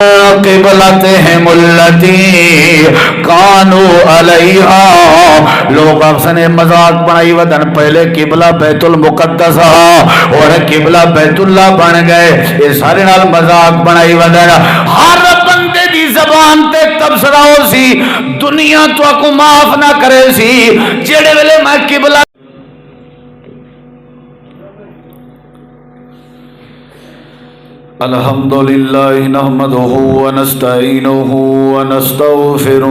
قبلتہم التی کانوا علیہا، لوگ اپنے نے مذاق بنائی ودن پہلے قبلہ بیت المقدس اور قبلہ بیت اللہ بن گئے، یہ سارے نال مذاق بنائی ودن ہر بندے دی زبان تے تبصرہ ہو سی، دنیا تو اکو معاف نہ کرے سی جڑے ویلے میں قبلہ الحمدللہ نحمدہ ونستعینہ ونستغفرہ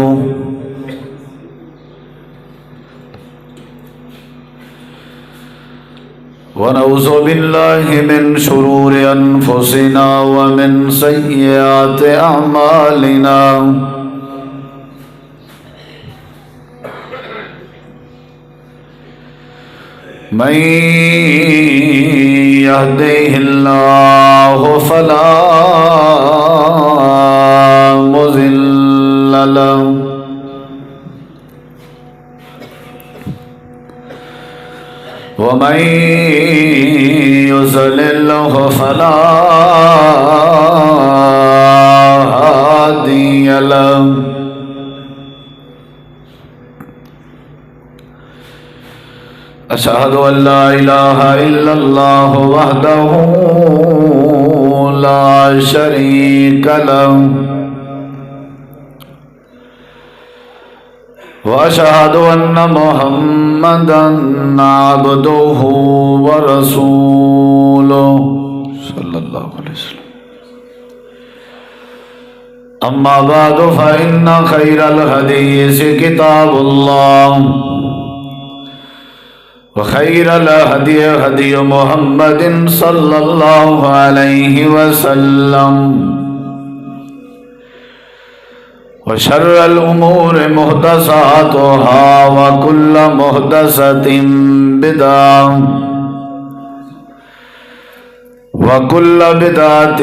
ونعوذ باللہ من شرور انفسنا ومن سیئات اعمالنا من يهده الله فلا مضل له ومن يضلل فلا هادي له أشهد أن لا إله إلا الله وحده لا شريك له وأشهد أن محمدا عبده ورسوله صلى الله عليه وسلم. أما بعد فإن خير الحديث كتاب الله وخير الهدي هدي محمد صلى الله عليه وسلم وشر الأمور محدثاتها وكل محدثة بدعة وكل بدعة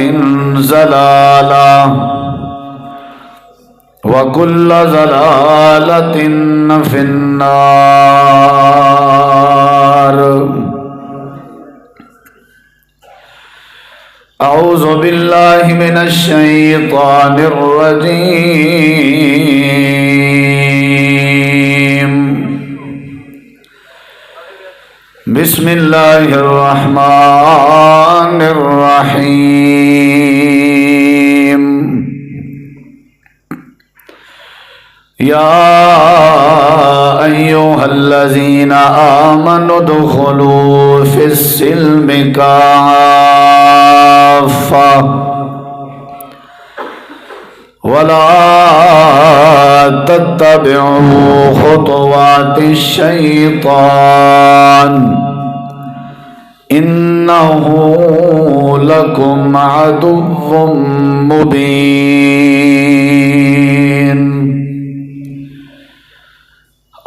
ضلالة وكل ضلالة في النار. أعوذ بالله من الشيطان الرجيم. بسم الله الرحمن الرحيم. يا أيها الذين آمنوا ادخلوا في السلم كافة ولا تتبعوا خطوات الشيطان إنه لكم عدو مبين.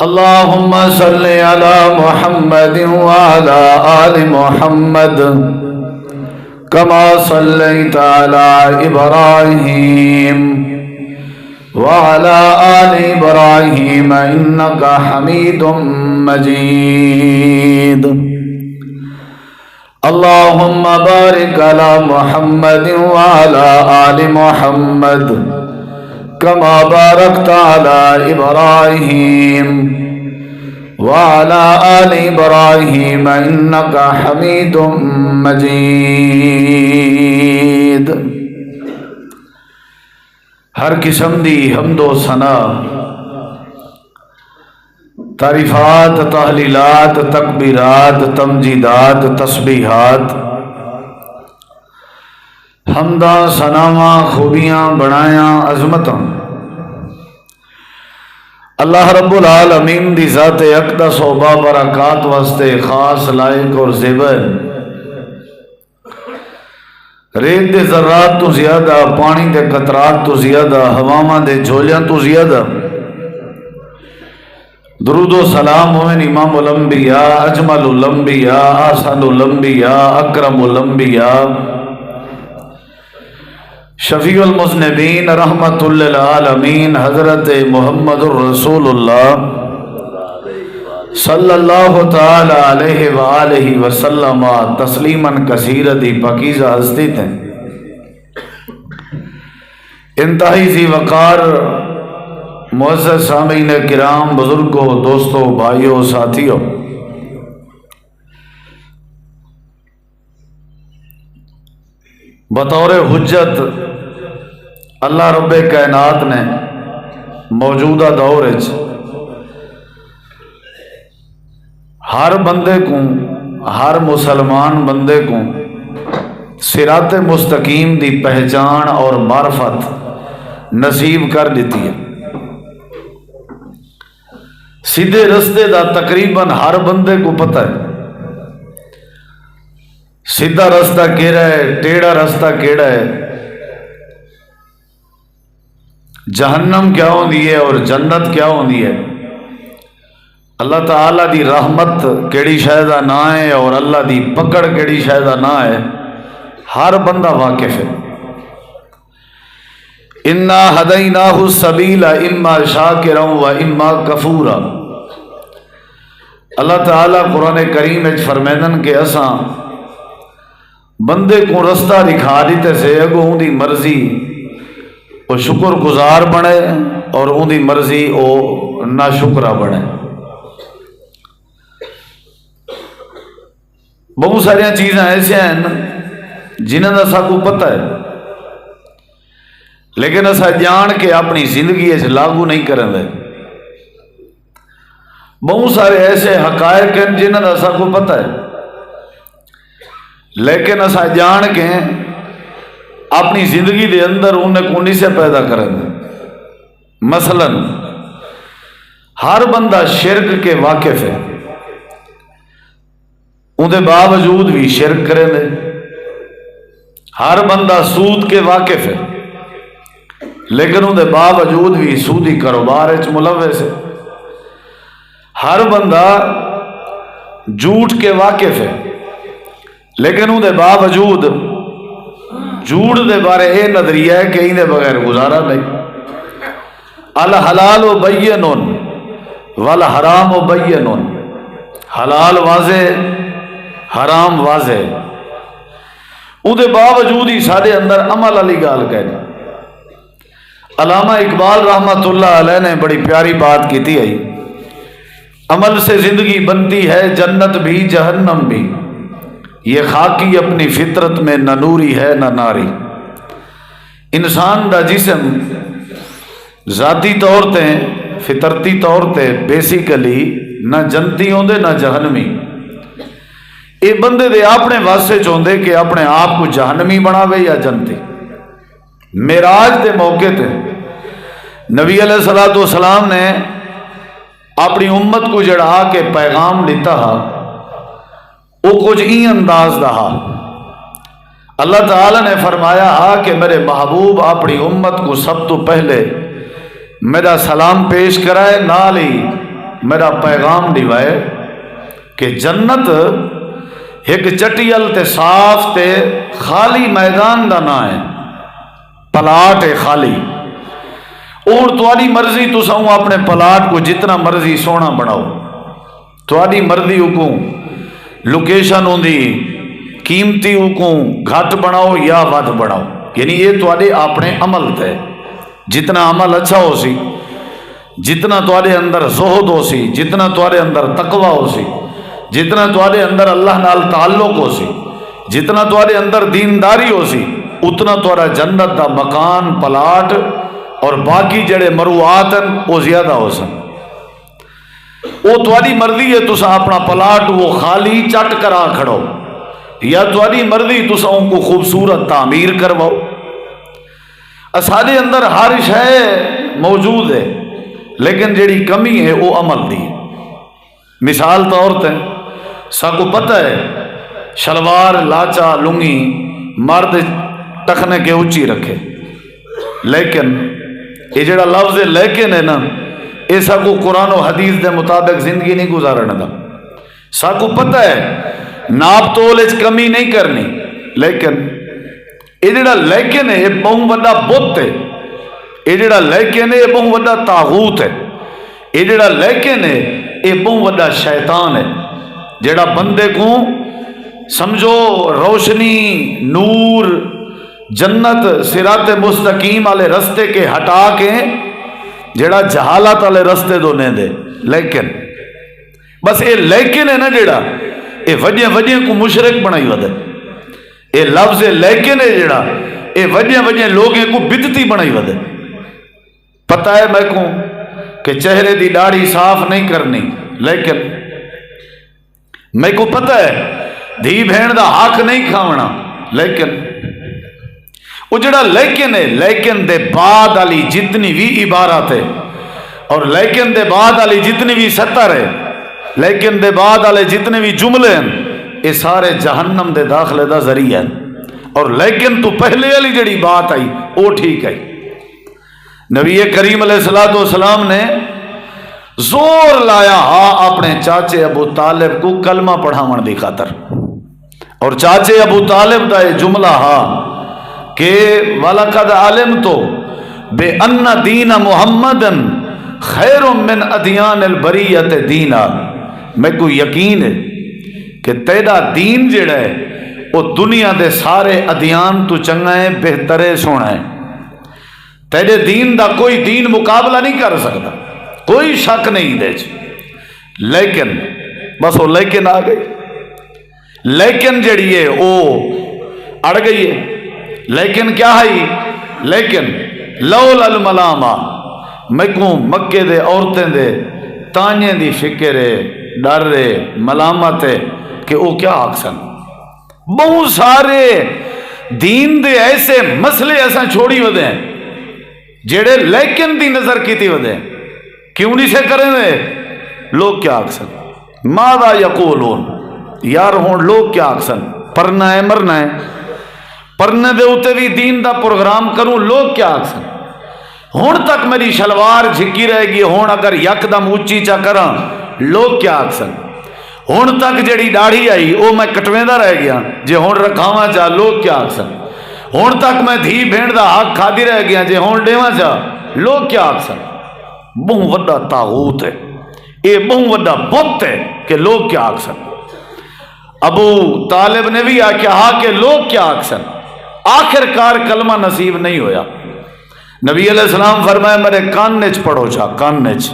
اللهم صل على محمد وعلى آل محمد كما صليت على إبراهيم وعلى آل إبراهيم إنك حميد مجيد. اللهم بارك على محمد وعلى آل محمد كما باركت على إبراهيم وعلى آل إبراهيم إنك حميد مجيد. ہر قسم دی حمد و ثنا، تعریفات، تحلیلات، تکبیرات، تمجیدات، تسبیحات، حمداں، ثناواں، خوبیاں، بڑایاں، عظمتاں اللہ رب العالمین دی ذات اقدس و بابرکات واسطے خاص لائق اور زیبا ہے. ریت دے ذرات تو زیادہ، پانی دے قطرات تو زیادہ، ہواواں دے جھولیاں تو زیادہ درود و سلام ہوئن امام الانبیاء، اجمل الانبیاء، احسن الانبیاء، اکرم الانبیاء، شفیع المذنبین، رحمت للعالمین، حضرت محمد الرسول اللہ صلی اللہ تعالی علیہ وآلہ وسلم تسلیما کثیرا دی پاکیزہ ہستی تھے. انتہائی ذی وقار معزز سامعین کرام، بزرگوں، دوستوں، بھائیوں، ساتھیوں، بطور حجت اللہ رب کائنات نے موجودہ دور ہر بندے کو، ہر مسلمان بندے کو صراط مستقیم دی پہچان اور معرفت نصیب کر دیتی ہے۔ سیدھے رستے دا تقریباً ہر بندے کو پتہ ہے، سیدھا رستہ کیڑا ہے، ٹیڑھا رستہ کیڑا ہے، جہنم کیا ہوندی ہے اور جنت کیا ہوندی ہے، اللہ تعالیٰ دی رحمت کیڑی شے دا نا ہے اور اللہ دی پکڑ کیڑی شے دا نا ہے، ہر بندہ واقف ہے۔ انا ہدیناہ السبیل اما شاکرا و اما کفورا۔ اللہ تعالیٰ قرآن کریم وچ فرمیندن کہ اساں بندے کو رستہ دکھا دیتے سے اگو ان دی مرضی وہ شکر گزار بنے اور ان دی مرضی وہ ناشکرہ بنے۔ بہت ساری چیزیں ایسے ہیں جنہاں دا ساکو پتہ ہے لیکن اسا جان کے اپنی زندگی اس لاگو نہیں کریں دے۔ بہت سارے ایسے حقائق ہیں جنہاں دا ساکو پتہ ہے لیکن اسا جان کے اپنی زندگی دے اندر انہیں کونی سے پیدا کریں دے۔ مثلا ہر بندہ شرک کے واقف ہے، اندے باوجود بھی شرک کریں دے۔ ہر بندہ سود کے واقف ہے لیکن اندے باوجود بھی سودی کاروبار وچ ملوث ہے۔ ہر بندہ جھوٹ کے واقف ہے لیکن اندے باوجود جھوٹ دے بارے اے نظریہ ہے کہ اندے بغیر گزارا نہیں۔ الحلال بین والحرام بین، حلال واضح، حرام واضح، اندے باوجود ہی سارے اندر عمل علی گال کہنے۔ علامہ اقبال رحمۃ اللہ علیہ نے بڑی پیاری بات کی تھی، عمل سے زندگی بنتی ہے جنت بھی جہنم بھی، یہ خاکی اپنی فطرت میں نہ نوری ہے نہ ناری۔ انسان دا جسم ذاتی طور تے فطرتی طور تے بیسیکلی نہ جنتی ہوندے نہ جہنمی۔ یہ بندے دے اپنے واسطے چاہتے کہ اپنے آپ کو جہنمی بناوے یا جنتی۔ معراج دے موقع تے نبی علیہ الصلوۃ والسلام نے اپنی امت کو جڑا کے پیغام دیتا ہا، وہ کچھ این انداز رہا۔ اللہ تعالیٰ نے فرمایا ہا کہ میرے محبوب اپنی امت کو سب تو پہلے میرا سلام پیش کرائے، نال ہی میرا پیغام دیوائے کہ جنت ایک چٹیل تے صاف تے خالی میدان دا نا ہے، پلاٹ ہے خالی، اور تھوڑی مرضی تو ساؤں اپنے پلاٹ کو جتنا مرضی سونا بناؤ، تھوڑی مرضی کو لوکیشن ہوندی قیمتی کو گھٹ بناؤ یا ود بناؤ، یعنی یہ تھوڑے اپنے عمل تے جتنا عمل اچھا ہو سی، جتنا تھوڑے اندر زہد ہو سی، جتنا تھوڑے اندر تقوی ہو سی، جتنا تھوڑے اندر اللہ نال تعلق ہو سی، جتنا تھوڑے اندر دینداری ہو سی، اتنا تھوڑا جنت دا مکان پلاٹ اور باقی جڑے مروعات ہیں وہ زیادہ ہو سن۔ وہ تھوڑی مرضی ہے تسا اپنا پلاٹ وہ خالی چٹ کرا کھڑو، یا تھوڑی مرضی تسا ان کو خوبصورت تعمیر کرواؤ۔ اساڈے اندر ہر شے موجود ہے لیکن جڑی کمی ہے وہ عمل دی۔ مثال طور تے ساکو پتہ ہے شلوار لاچا لنگی مرد ٹخنے کے اونچی رکھے، لیکن یہ جڑا لفظ لیکن ہے نا، یہ ساکو قرآن و حدیث دے مطابق زندگی نہیں گزارنے دا۔ ساکو پتہ ہے ناپ تول اچ کمی نہیں کرنی، لیکن یہ جڑا لیکن ہے یہ بہت بڑا بت ہے، یہ جڑا لیکن ہے یہ بہت بڑا طاغوت ہے، یہ جڑا لیکن ہے یہ بہت بڑا شیطان ہے، جڑا بندے کو سمجھو روشنی نور جنت صراط مستقیم والے رستے کے ہٹا کے جڑا جہالت والے رستے دو نے دے. لیکن بس یہ لیکن ہے نا جڑا یہ وجہ وجہ کو مشرک بنائی ودے. یہ لفظ لیکن ہے جڑا یہ وجہ وجہ لوگیں کو بدتی بنائی ودے. پتہ ہے میں کو کہ چہرے دی داڑھی صاف نہیں کرنی، لیکن میں کو پتہ ہے دھی بہن دا حق نہیں کھاونا، لیکن وہ جڑا لیکن ہے، لیکن دے بعد والی جتنی بھی عبارت ہے اور لیکن دے بعد والی جتنی بھی سطر ہے، لیکن دے بعد والے جتنے بھی جملے ہیں، یہ سارے جہنم دے داخلے دا ذریعہ ہیں. اور لیکن تو پہلے والی جڑی بات آئی وہ ٹھیک ہے. نبی کریم علیہ الصلوۃ والسلام نے زور لایا اپنے چاچے ابو طالب کو کلمہ پڑھاون دی خاطر. اور چاچے ابو طالب دا یہ جملہ کہ وَلَقَدْ عَلِمْتُ بِأَنَّ دِينَ مُحَمَّدًا خَيْرٌ مِّنْ أَدْيَانِ الْبَرِيَّةِ دِينًا. میں کو یقین ہے کہ تیرا دین جڑا ہے وہ دنیا دے سارے ادیان تو چنگا ہے، بہتر ہے، سونا ہے. تیرے دین دا کوئی دین مقابلہ نہیں کر سکتا، کوئی شک نہیں دے. لیکن بس وہ لیکن آ گئی. لیکن جڑی ہے وہ اڑ گئی ہے. لیکن کیا ہے؟ لیکن لولا الملامہ، میں کو مکے دے عورتیں دے تانے دی فکر ہے، ڈر ہے، ملامت ہے کہ وہ کیا آکسن. بہت سارے دین دے ایسے مسئلے ایسا چھوڑی ودے ہیں جڑے لیکن دی نظر کیتی ودے ہیں. کیوں نہیں سے کریں دے؟ لوگ کیا آکسن، ماذا یقولون، یار ہون لوگ کیا آکسن. پرنا ہے مرنا ہے، پرنے دے ہوتے بھی دین دا پروگرام کروں، لوگ کیا آکسن. ہون تک میری شلوار جھکی رہے گی، ہون اگر یک دم اونچی چا کراں لوگ کیا آکسن. ہون تک جڑی داڑھی آئی وہ میں کٹویندہ رہ گیا، جے ہون رکھاواں چا لوگ کیا آکسن. ہون تک میں دھی بھیڑ دا حق کھادی رہ گیا، جے ہون ڈیواں چا لوگ کیا آکسن. بہت وڈا طاغوت ہے یہ، بہت وڈا بت ہے کہ لوگ کیا آکسن. ابو طالب نے بھی کہا کہ لوگ کیا آکسن. آخر کار کلمہ نصیب نہیں ہویا. نبی علیہ السلام فرمایا میرے کان نچ پڑھو چا، کان نچ.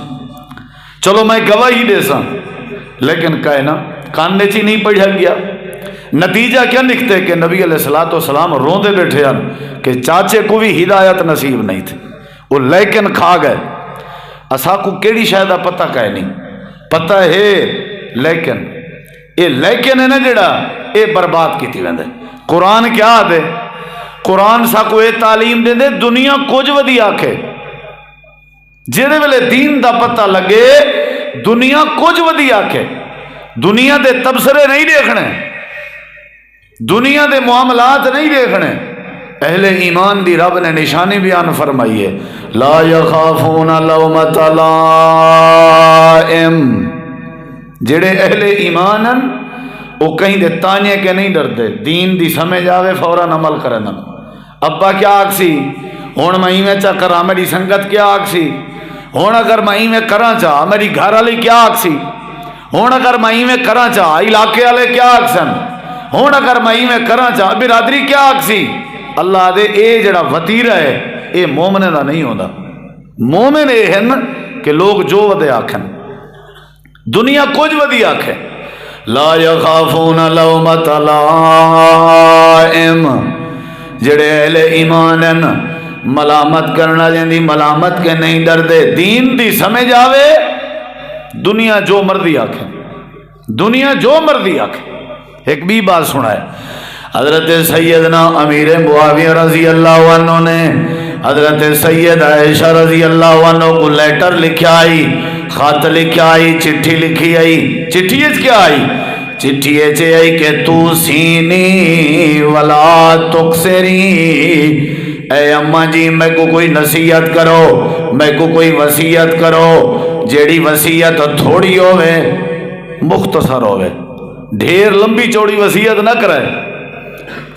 چلو میں گواہی دے سا، لیکن کہے نا کان نچ ہی نہیں پڑھا گیا. نتیجہ کیا نکتے کہ نبی علیہ السلام روندے بیٹھے ہیں کہ چاچے کو بھی ہدایت نصیب نہیں تھی. وہ لیکن کھا گئے. اسا کو کیڑی شاید پتہ کہے نہیں، پتہ ہے لیکن یہ لیکن ہے نا جڑا یہ برباد کی تھی ویندے. قرآن کیا دے؟ قرآن سا کو یہ تعلیم دے دے دنیا کچھ ودی آکھے. جیدے ویلے دین دا پتہ لگے دنیا کچھ ودی آکھے. دنیا دے تبصرے نہیں دیکھنے، دنیا دے معاملات نہیں دیکھنے. اہل ایمان دی رب نے نشانی بیان فرمائی ہے، لا یخافون لومۃ لائم. جڑے اہل ایمان ہیں وہ کہیں دے تانے کے نہیں ڈرتے، دین دی سمجھ آوے فوراً عمل کرنا. ابا کیا آکسی ہون میں میں چا کرا، میری سنگت کیا آکسی ہون اگر میں میں کرا چا، میری گھر والے کیا آکسی ہون اگر میں میں کرا چا، علاقے والے کیا آکسن ہون اگر میں کرا چا، برادری کیا آکسی. اللہ دے اے جڑا وطیرہ ہے اے مومنے دا نہیں ہوتا. مومن اے ہیں کہ لوگ جو ودے آکھن، دنیا کچھ ودی آکھے. لا یخافون لومۃ لائم. جڑے اہل ایمان ہیں ملامت کرنا جاندی ملامت کے نہیں ڈردے. دین دی سمجھ آوے دنیا جو مرضی آکھے، دنیا جو مرضی آکھے. ایک بھی بات سنا ہے، حضرت سیدنا امیر معاویہ رضی اللہ عنہ نے حضرت سید عائشہ رضی اللہ عنہ کو لیٹر لکھا آئی، خط لکھا آئی، چٹھی لکھی آئی. چٹھی کیا آئی؟ چٹھی آئی کہ تو سینی ولا تکسری. اے اماں جی میں کو کوئی نصیحت کرو، میں کو کوئی وصیت کرو، جیڑی وصیت تھوڑی ہوئے مختصر ہوئے، ڈھیر لمبی چوڑی وصیت نہ کرے.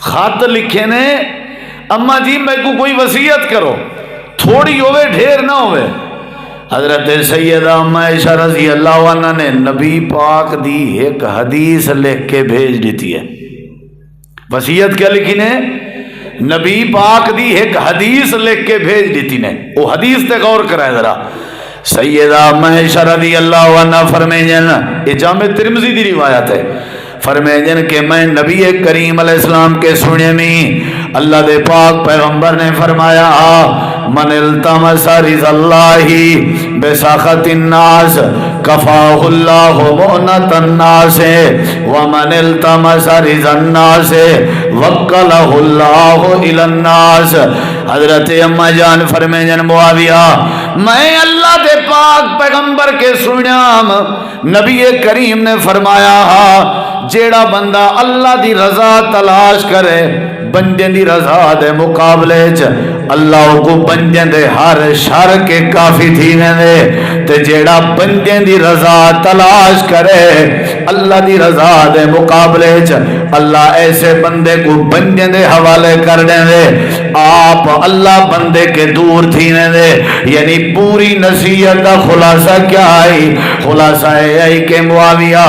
خط لکھے نے اماں جی میں کو کوئی وصیت کرو، تھوڑی ہوئے ڈھیر نہ ہوئے. حضرت سیدہ ام عائشہ رضی اللہ عنہ نے نبی پاک دی ایک حدیث لکھ کے بھیج دیتی ہے. وصیت کیا لکھی نے؟ نبی پاک دی ایک حدیث لکھ کے بھیج دیتی نے، وہ حدیث تے غور کرائے ذرا. سیدہ معائشہ رضی اللہ عنہ فرمائیں، یہ جامع ترمذی دی روایت ہے، فرمائیں کہ میں نبی کریم علیہ السلام کے سنے میں اللہ دے پاک پیغمبر نے فرمایا من التمس رضا اللہ بسخط الناس کفاہ اللہ مؤنۃ الناس ومن التمس رضا الناس وکلہ اللہ الی الناس. حضرت اما جان فرمائیں معاویہ میں اللہ دے پاک پیغمبر کے سنیام نبی کریم نے فرمایا جیڑا بندہ اللہ دی رضا تلاش کرے بندے دی رضا دے مقابلے چ اللہ کو بندے دے ہر شر کے کافی تھی دے تے جیڑا بندے دی رضا تلاش کرے اللہ دی رضا دے مقابلے چ اللہ ایسے بندے کو بندے دے حوالے کر دیں دے. آپ اللہ بندے کے دور تھی دے. یعنی پوری نصیحت کا خلاصہ کیا آئی؟ خلاصہ ہے کہ معاویہ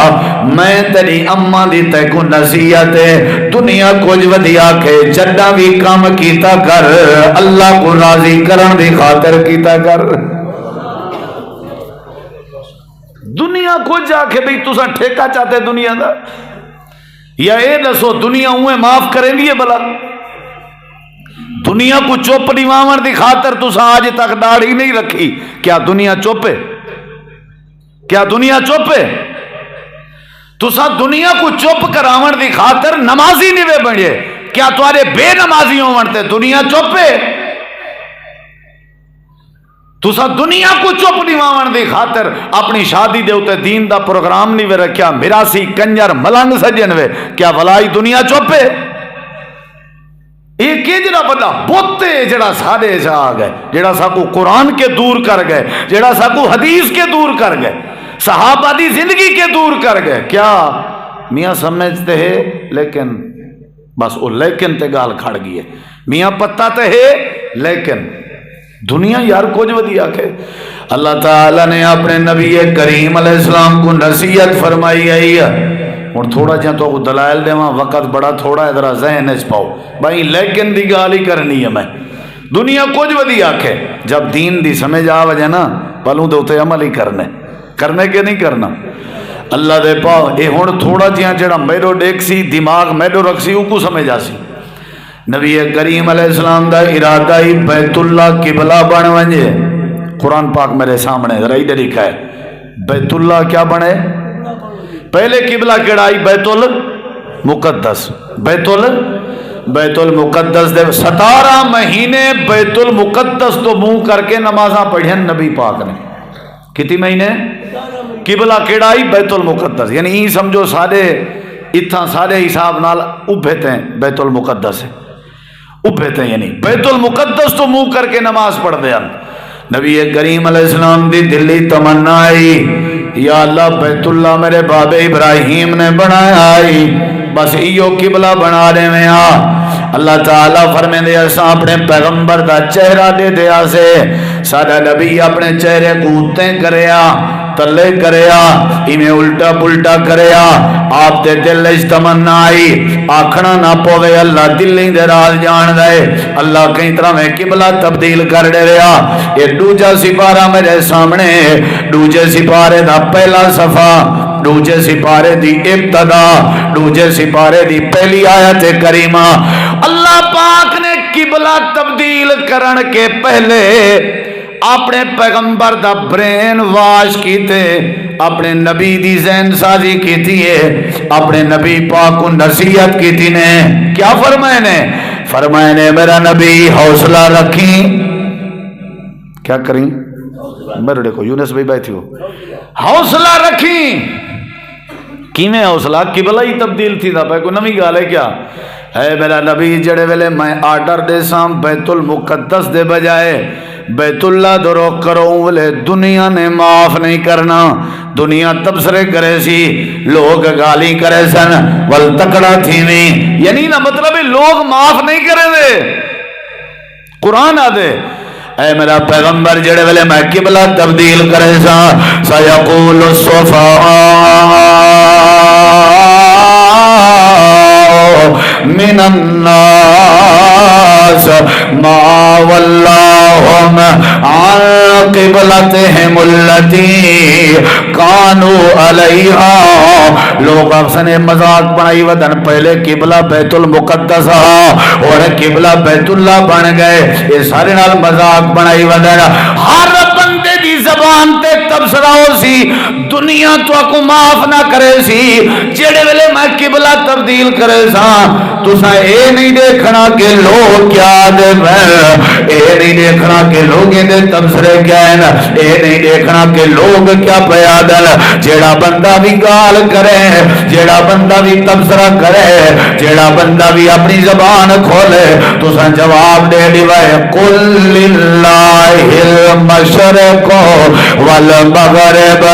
میں تیری اماں دی تے کو نصیحت ہے دنیا کچھ ودیا کے جڈا بھی کام کیتا کر اللہ کو راضی کرن دی خاطر کیتا کر. دنیا کو جا کے بھئی تسا ٹھیکہ چاہتے دنیا دا یا اے دسو دنیا ہوئے معاف کریں دیئے بلا؟ دنیا کو چپ نیوامن دی خاطر تسا آج تک داڑھی نہیں رکھی، کیا دنیا چوپے؟ کیا دنیا چوپے؟ تسا دنیا کو چپ کراون دی خاطر نمازی نہیں بنے، کیا تمہارے بے نمازی ہوتے دنیا چوپے؟ تسا دنیا کو چپ نیوان دی خاطر اپنی شادی دے ہوتے دین دا پروگرام نہیں وے رکھیا، میراسی کنجر ملنگ سجن وے، کیا ولائی دنیا چوپے؟ ایک جڑا بندہ بوتے جڑا سارے جا گئے، جڑا ساکو قرآن کے دور کر گئے، جڑا ساکو حدیث کے دور کر گئے، صحابہ دی زندگی کے دور کر گئے. کیا میاں سمجھتے ہیں لیکن بس وہ لیکن تے گال کھڑ گئی ہے. میاں پتہ تے ہے لیکن دنیا یار کچھ ودیا کہ اللہ تعالیٰ نے اپنے نبی کریم علیہ السلام کو نصیحت فرمائی آئی ہے. اور تھوڑا جہاں تو دلائل دے وہاں وقت بڑا تھوڑا ہے ذرا ذہن اس پاؤ بھائی لیکن دی گال ہی کرنی ہے. میں دنیا کچھ ودیا کہ جب دین دی سمجھ آ وجہ نا پلوں دے اتے عمل ہی کرنے کے نہیں کرنا. اللہ دے پاؤ اے ہون تھوڑا جہاں جڑا میرو ڈیک سی دماغ میرو رکھ سی کو سمجھ آ سی. نبی کریم علیہ السلام دا ارادہ ہی بیت اللہ قبلہ بن ونجے. قرآن پاک میرے سامنے ذرا ادھر لکھا ہے بیت اللہ کیا بنے؟ پہلے قبلہ کڑائی بیت المقدس. بیت المقدس دے 17 مہینے بیت المقدس تو منہ کر کے نمازاں پڑھیں نبی پاک نے. کتنی مہینے؟ قبلہ کڑائی بیت المقدس یعنی ہی سمجھو سارے اتھا سارے حساب نال ابھتے ہیں بیت المقدس ہے ابھتے ہیں یعنی بیت المقدس تو منہ کر کے نماز پڑھ دیا. نبی کریم علیہ السلام دی دلی تمنا آئی یا اللہ بیت اللہ میرے باب ابراہیم نے بنایا آئی بس ایو قبلہ بنا دے میں اللہ تعالیٰ فرمے دے ایسا اپنے پیغمبر دا چہرہ دے دیا سے سادہ نبی اپنے چہرے کو اتیں کریا تلے کریا ایمیں الٹا پلٹا کریا آپ تے دل اجتمنا آئی آکھنا نہ پوے اللہ دلی دے راز جان دے اللہ کئی طرح میں قبلہ تبدیل کر دے رہا. یہ دوجہ سپارہ میرے سامنے دوجہ سپارے دا پہلا صفحہ دوجہ سپارے دی ابتدا دوجہ سپارے دی پہلی آیت کریمہ اللہ پاک نے قبلہ تبدیل کرن کے پہلے اپنے پیغمبر دا برین واش کیتے اپنے نبی دی ذہن سازی کیتی ہے اپنے نبی پاک کو نصیحت کیتی نے. کیا فرمائے نے میرا نبی حوصلہ رکھیں. کیا کریں میرے دیکھو یونس بھائی بیٹھی ہو حوصلہ رکھیں. کیویں حوصلہ قبلہ ہی تبدیل تھی تھا پہ کوئی نویں گال ہے کیا ہے میرا نبی جڑے ویلے میں آرڈر دے سام بیت المقدس دے بجائے بیت اللہ درو کرو بلے دنیا نے معاف نہیں کرنا. دنیا تبصرے کرے سی لوگ گالی کرے سن ول تکڑا تھی نہیں یعنی نا مطلب لوگ معاف نہیں کرے دے. قرآن آدھے اے میرا پیغمبر جڑے ویلے میں قبلہ تبدیل کرے سا سیقول الصفاء من الناس ما ولاهم عن قبلتهم التي كانوا عليها لوگ اکثر نے مذاق بنائی ودن پہلے قبلہ بیت المقدس اور قبلہ بیت اللہ بن گئے یہ سارے نال مذاق بنائی ودن ہر بندے دی زبان تے تبصرہ ہو سی دنیا تو کو معاف نہ کرے سی جڑے ویلے میں قبلہ تبدیل کرے سا تساں اے نہیں دیکھنا کہ لوگ کیا دے اے نہیں دیکھنا کہ لوگیں دے تبصرے کیا ہیں اے نہیں دیکھنا کہ لوگ کیا پیادل جیڑا بندہ بھی گال کرے جیڑا بندہ بھی تبصرہ کرے جیڑا بندہ بھی اپنی زبان کھولے تساں جواب دے دیوائے قل للہ المشرق والمغرب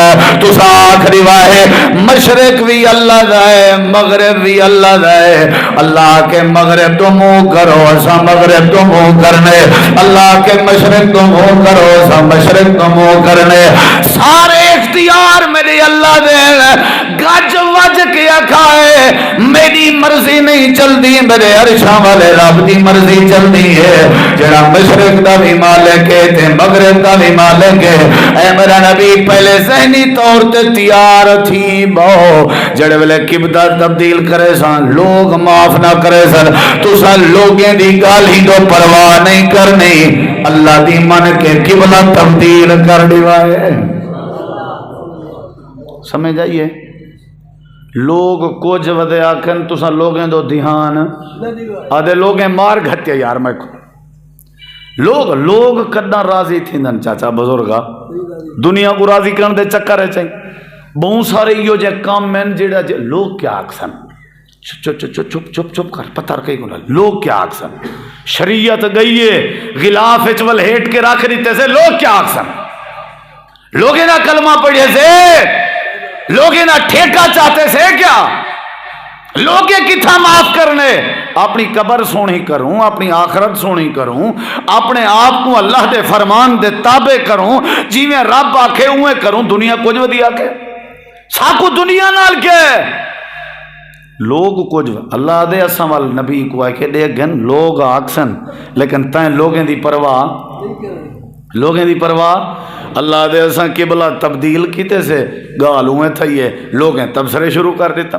تساں آخری واہے مشرق بھی اللہ دا ہے مغرب بھی اللہ دا ہے اللہ کے مغرب تو منہ کرو ایسا مغرب تو منہ کرنے اللہ کے مشرق تو منہ کرو ایسا مشرق تو منہ کرنے سارے اختیار میرے اللہ دے گج وج کیا کھائے میری مرضی نہیں چلتی میرے عرشاں والے رب دی مرضی چلتی ہے جڑا مشرق دا بھی مالک ہے تے مغرب دا بھی مالک ہے اے میرا نبی پہلے ذہنی طور تے تیار تھی بہو جڑے ویلے قبلہ تبدیل کرے سن لوگ معاف نہ کرے سن تساں لوگیں دی گالی تو پرواہ نہیں کرنی اللہ دی من کے قبلہ تبدیل کر دیوائے سمجھ آئیے لوگ کچھ ودے آکھن تساں لوگیں دو دھیان آدھے لوگیں مار گھٹیا یار میں کو لوگ کدنا راضی تھی دن چاچا بزرگا دنیا کو راضی کرن دے چکر ہے چاہیے بہت سارے یہ جے کام میں جیڑا لوگ کیا آکسن چپ کر پتہ رکھے گا لوگ کیا آکسن شریعت گئی ہے غلاف اچول ہیٹ کے رکھ دیتے سے لوگ کیا آکسن لوگیں نہ کلمہ پڑھے سے لوگیں نہ ٹھیکہ چاہتے سے کیا لوگیں کتھا معاف کرنے اپنی قبر سونی کروں اپنی آخرت سونی کروں اپنے آپ کو اللہ دے فرمان دے تابع کروں جی میں رب آکھے ہوئے کروں دنیا کچھ ودی آکھے ساکو دنیا نال کے لوگ کچھ اللہ دے اساں وال نبی کو آئے کہ دے گن لوگ آکسن لیکن تائیں لوگیں دی پرواہ اللہ دے اساں قبلہ تبدیل کیتے سے گالوں میں تھا یہ لوگیں تبصرے شروع کر دیتا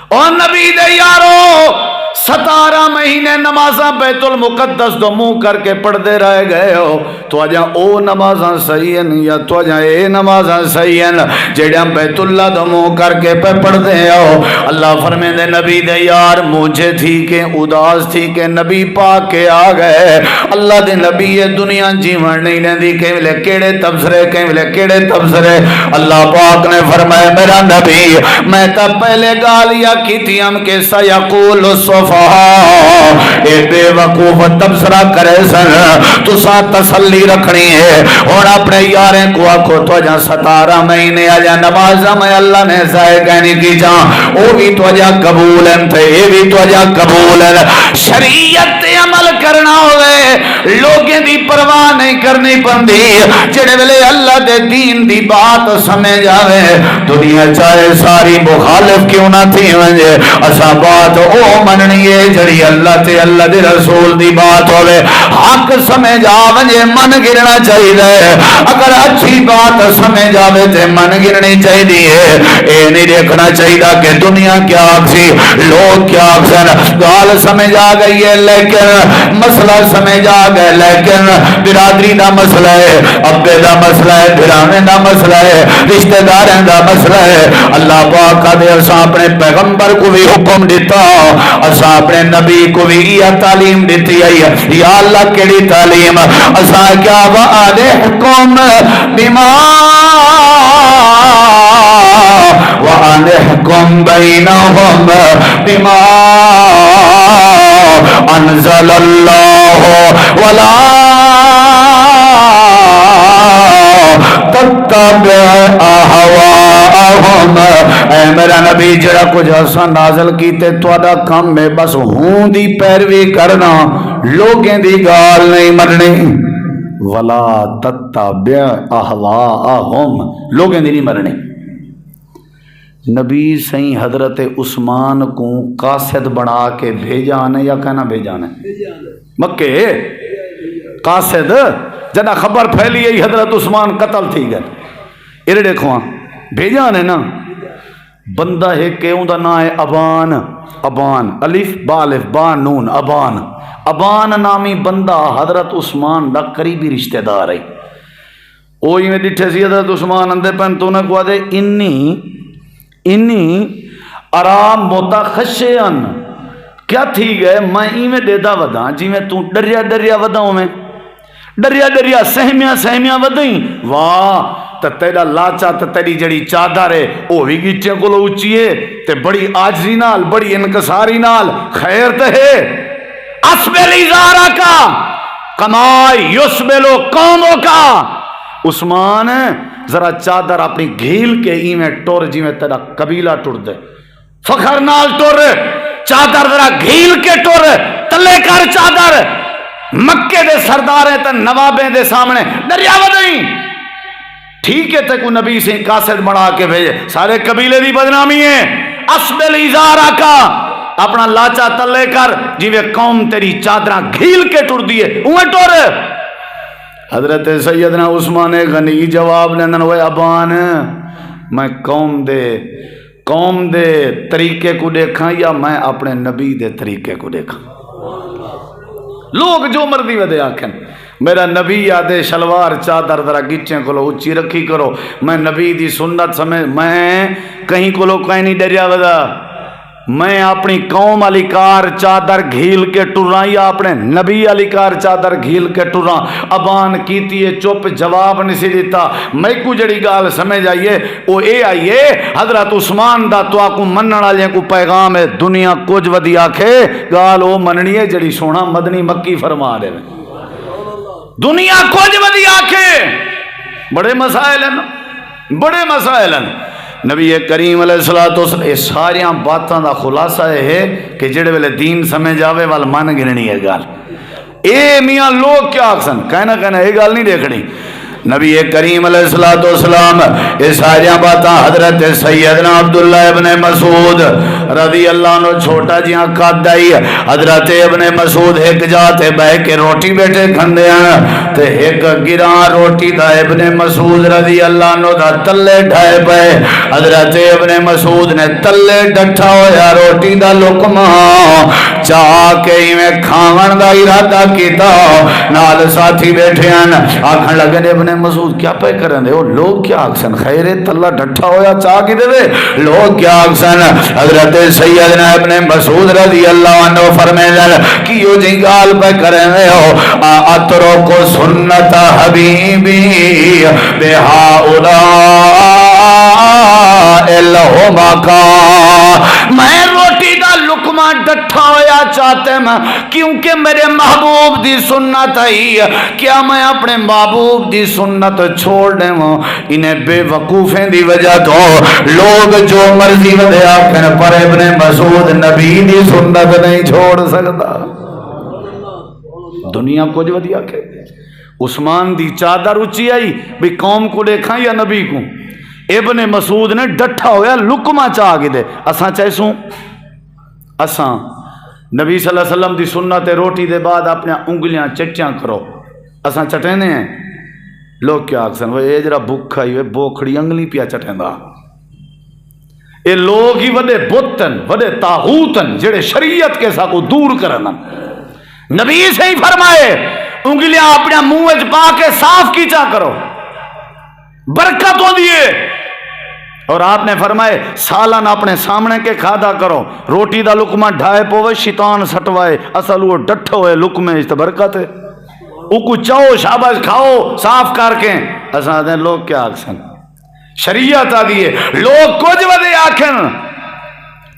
اور نبی دے یارو 17 مہینے نمازاں بیت المقدس دو منہ کر کے پڑھ دے رہ گئے ہو تو آجاں او نمازاں صحیح ہیں یا تو آجاں اے نمازاں صحیح ہیں جیڑاں بیت اللہ دو منہ کر کے پڑھ دے ہو اللہ فرمے دے نبی دے یار مجھے تھی کہ اداس تھی کہ نبی پاک کے آ گئے اللہ دے نبی یہ دنیا جیون نہیں لیندی کہ ملے کیڑے تبصرے اللہ پاک نے فرمایا میرا نبی میں تب پہلے گالیا کی تھی ہم کے سیقول اے بے وقوف تبصرہ کرے سن تو سا تسلی رکھنی ہے اور اپنے یاریں کو آکھو تو جا 17 مہینے آجا نمازہ میں اللہ نے سائے کہنی کی جاں او بھی تو جا قبول ہیں تھے اے بھی تو جا قبول ہیں شریعت عمل کرنا ہوئے لوگیں دی پرواہ نہیں کرنی پندی جڑے ویلے اللہ دے دین دی بات سمجھ آوے دنیا چاہے ساری مخالف کیوں نہ تھی ونجے اسا بات او مننی ہے جڑی اللہ تے اللہ دے رسول دی بات ہوئے حق سمجھ آوے من گرنا چاہیے اگر اچھی بات سمجھ آوے تے من گرنی چاہیے اے نہیں دیکھنا چاہیے کہ دنیا کیا آکسی لوگ کیا آکسن گال سمجھ آ گئی ہے لیکن مسئلہ سمجھ آ گئے لیکن برادری دا مسئلہ ہے ابے دا مسئلہ ہے بھرانے دا مسئلہ ہے رشتہ داریں دا مسئلہ ہے اللہ پاک کا دے اساں اپنے پیغمبر کو بھی حکم دیتا اساں اپنے نبی کو بھی یہ تعلیم دیتی ہے یا اللہ کیڑی تعلیم اساں کیا وعلیکم بما وعلیکم بینہم بما انزل اللہ ولا تتبع اہواءہم اے میرا نبی جڑا کچھ حسن نازل کیتے تو ادا کام میں بس ہوں دی پیروی کرنا لوگیں دی گال نہیں مرنی ولا تتبع اہواءہم لوگیں دی نہیں مرنی نبی سہی حضرت عثمان کو قاصد بنا کے بھیجا نے یا کہنا بھیجا نے مکے قاصد جنا خبر پھیلی ہے حضرت عثمان قتل تھی گئے ارے دیکھو بھیجا نے نا بندہ ہے کہ ان دا نام ہے ابان ابان الف با الف با نون ابان ابان نامی بندہ حضرت عثمان دا قریبی رشتہ دار ہے اوہی میں ڈٹھے سی حضرت عثمان اندے پہن تو نے کہا دے انی ارام متخشیان کیا تھی گئے میں ایویں دیدا ودا جی میں تو ڈریا وداؤں میں ڈریا سہمیاں ودائیں واہ تے تیرا لاچا تے تیری جڑی چادر ہے وہ بھی گیٹیاں کو اچھی ہے تے بڑی آجزی نال بڑی انکساری نال خیر تے ہے اسبل ازارہ کا کمائی یسبلو قوموں کا عثمان ذرا چادر اپنی گھیل کے ایویں ٹور جی میں تیرا قبیلہ ٹر دے فخر نال ٹر چادر ذرا گھیل کے ٹر تلے کر چادر مکے دے سرداریں تے نوابیں دے سامنے ڈریا ودائیں ٹھیک ہے تے کو نبی سے قاصد بنا کے بھیجے سارے قبیلے دی بدنامی ہے اسبل ازارہ کا اپنا لاچا تلے کر جی میں قوم تیری چادراں گھیل کے ٹر دیے اوہ ٹر حضرت سیدنا عثمان غنی جواب لیندن ہوئے ابان میں قوم دے طریقے کو دیکھاں یا میں اپنے نبی دے طریقے کو دیکھاں لوگ جو مردی ودے آکھیں میرا نبی یادے شلوار چادر ذرا گچیں کو لو اچھی رکھی کرو میں نبی دی سنت سمجھ میں کہیں کو لو کہیں نہیں ڈریا ودا میں اپنی قوم علی کار چادر گھیل کے ٹراں یا اپنے نبی علی کار چادر گھیل کے ٹراں ابان کیتی ہے چپ جواب نہیں سی دیتا میں کو جڑی گال سمجھ آئیے وہ اے آئیے حضرت عثمان دا تو آکو منن والے کو پیغام ہے دنیا کچھ ودی آکھے گال وہ مننی ہے جڑی سونا مدنی مکی فرما دے دنیا کچھ ودی آکھے بڑے مسائل ہیں نبی کریم علیہ السلام یہ ساریاں باتاں دا خلاصہ ہے کہ جڑے ویلے دین سمجھ آوے وال من گننی ہے گال اے میاں لوگ کیا آکسن کہنا یہ گال نہیں دیکھنی نبی کریم علیہ السلام یہ ساریاں باتاں حضرت سیدنا عبداللہ ابن مسعود رضی اللہ عنہ چھوٹا جیاں قد آئی حضرت ابن مسعود ایک جاتے بہ کے روٹی بیٹھے کھندے ہیں تے ایک گراں روٹی دا ابن مسعود رضی اللہ عنہ دا تلے ڈھائے پہ حضرت ابن مسعود نے تلے ڈٹھا ہویا روٹی دا لقمہ چاہ کے میں کھاون دا ارادہ کیتا نال ساتھی بیٹھے ہیں آکھن لگے ابن مسعود کیا پہ کرن دے لوگ کیا آکسن خیر تلہ ڈٹھا ہویا چاہ کی دے لوگ کیا آکسن حضرت سیدنا ابن مسعود رضی اللہ عنہ فرمیدن کیوں جی گال پہ کرن دے ہو اترو کو سنت حبیبی بہا اولاء لہما کا میں روٹی دا لقمہ ڈٹھا ہویا چاہتے میں کیونکہ میرے محبوب دی سنت آئی کیا میں اپنے محبوب دی سنت چھوڑ دیں انہیں بے وقوفیں دی وجہ تو لوگ جو مرضی ودے آکھن پر ابن مسعود نبی دی سنت نہیں چھوڑ سکتا دنیا کچھ ودی آکھے عثمان دی چادر اچھی آئی بھی قوم کو دیکھاں یا نبی کو ابن مسعود نے ڈٹھا ہویا لقمہ چاہ گے دے اساں چاہیسوں اساں نبی صلی اللہ علیہ وسلم دی سنت روٹی دے بعد اپنے انگلیاں چٹیاں کرو اساں چٹینے ہیں لوگ کیا آکسن وہ اے جرا بھوکھا ہی بوکھڑی انگلی پیا چٹیں دا اے لوگ ہی وڈے بتن وڈے تاغوتن جڑے شریعت کے ساتھ کو دور کرنا نبی سے ہی فرمائے انگلیاں اپنے منہ پا کے صاف کیچا کرو برکت ہو دیئے اور آپ نے فرمائے سالن اپنے سامنے کے کھادا کرو روٹی دا لقمہ ڈھائے پوے شیطان سٹوائے اصل وہ ڈٹھو ہوئے لقمے اس برکت ہے اوکو چاہو شاباش کھاؤ صاف کر کے اساں دیں لوگ کیا آکسن شریعت آ دیئے لوگ کچھ ودے آکھن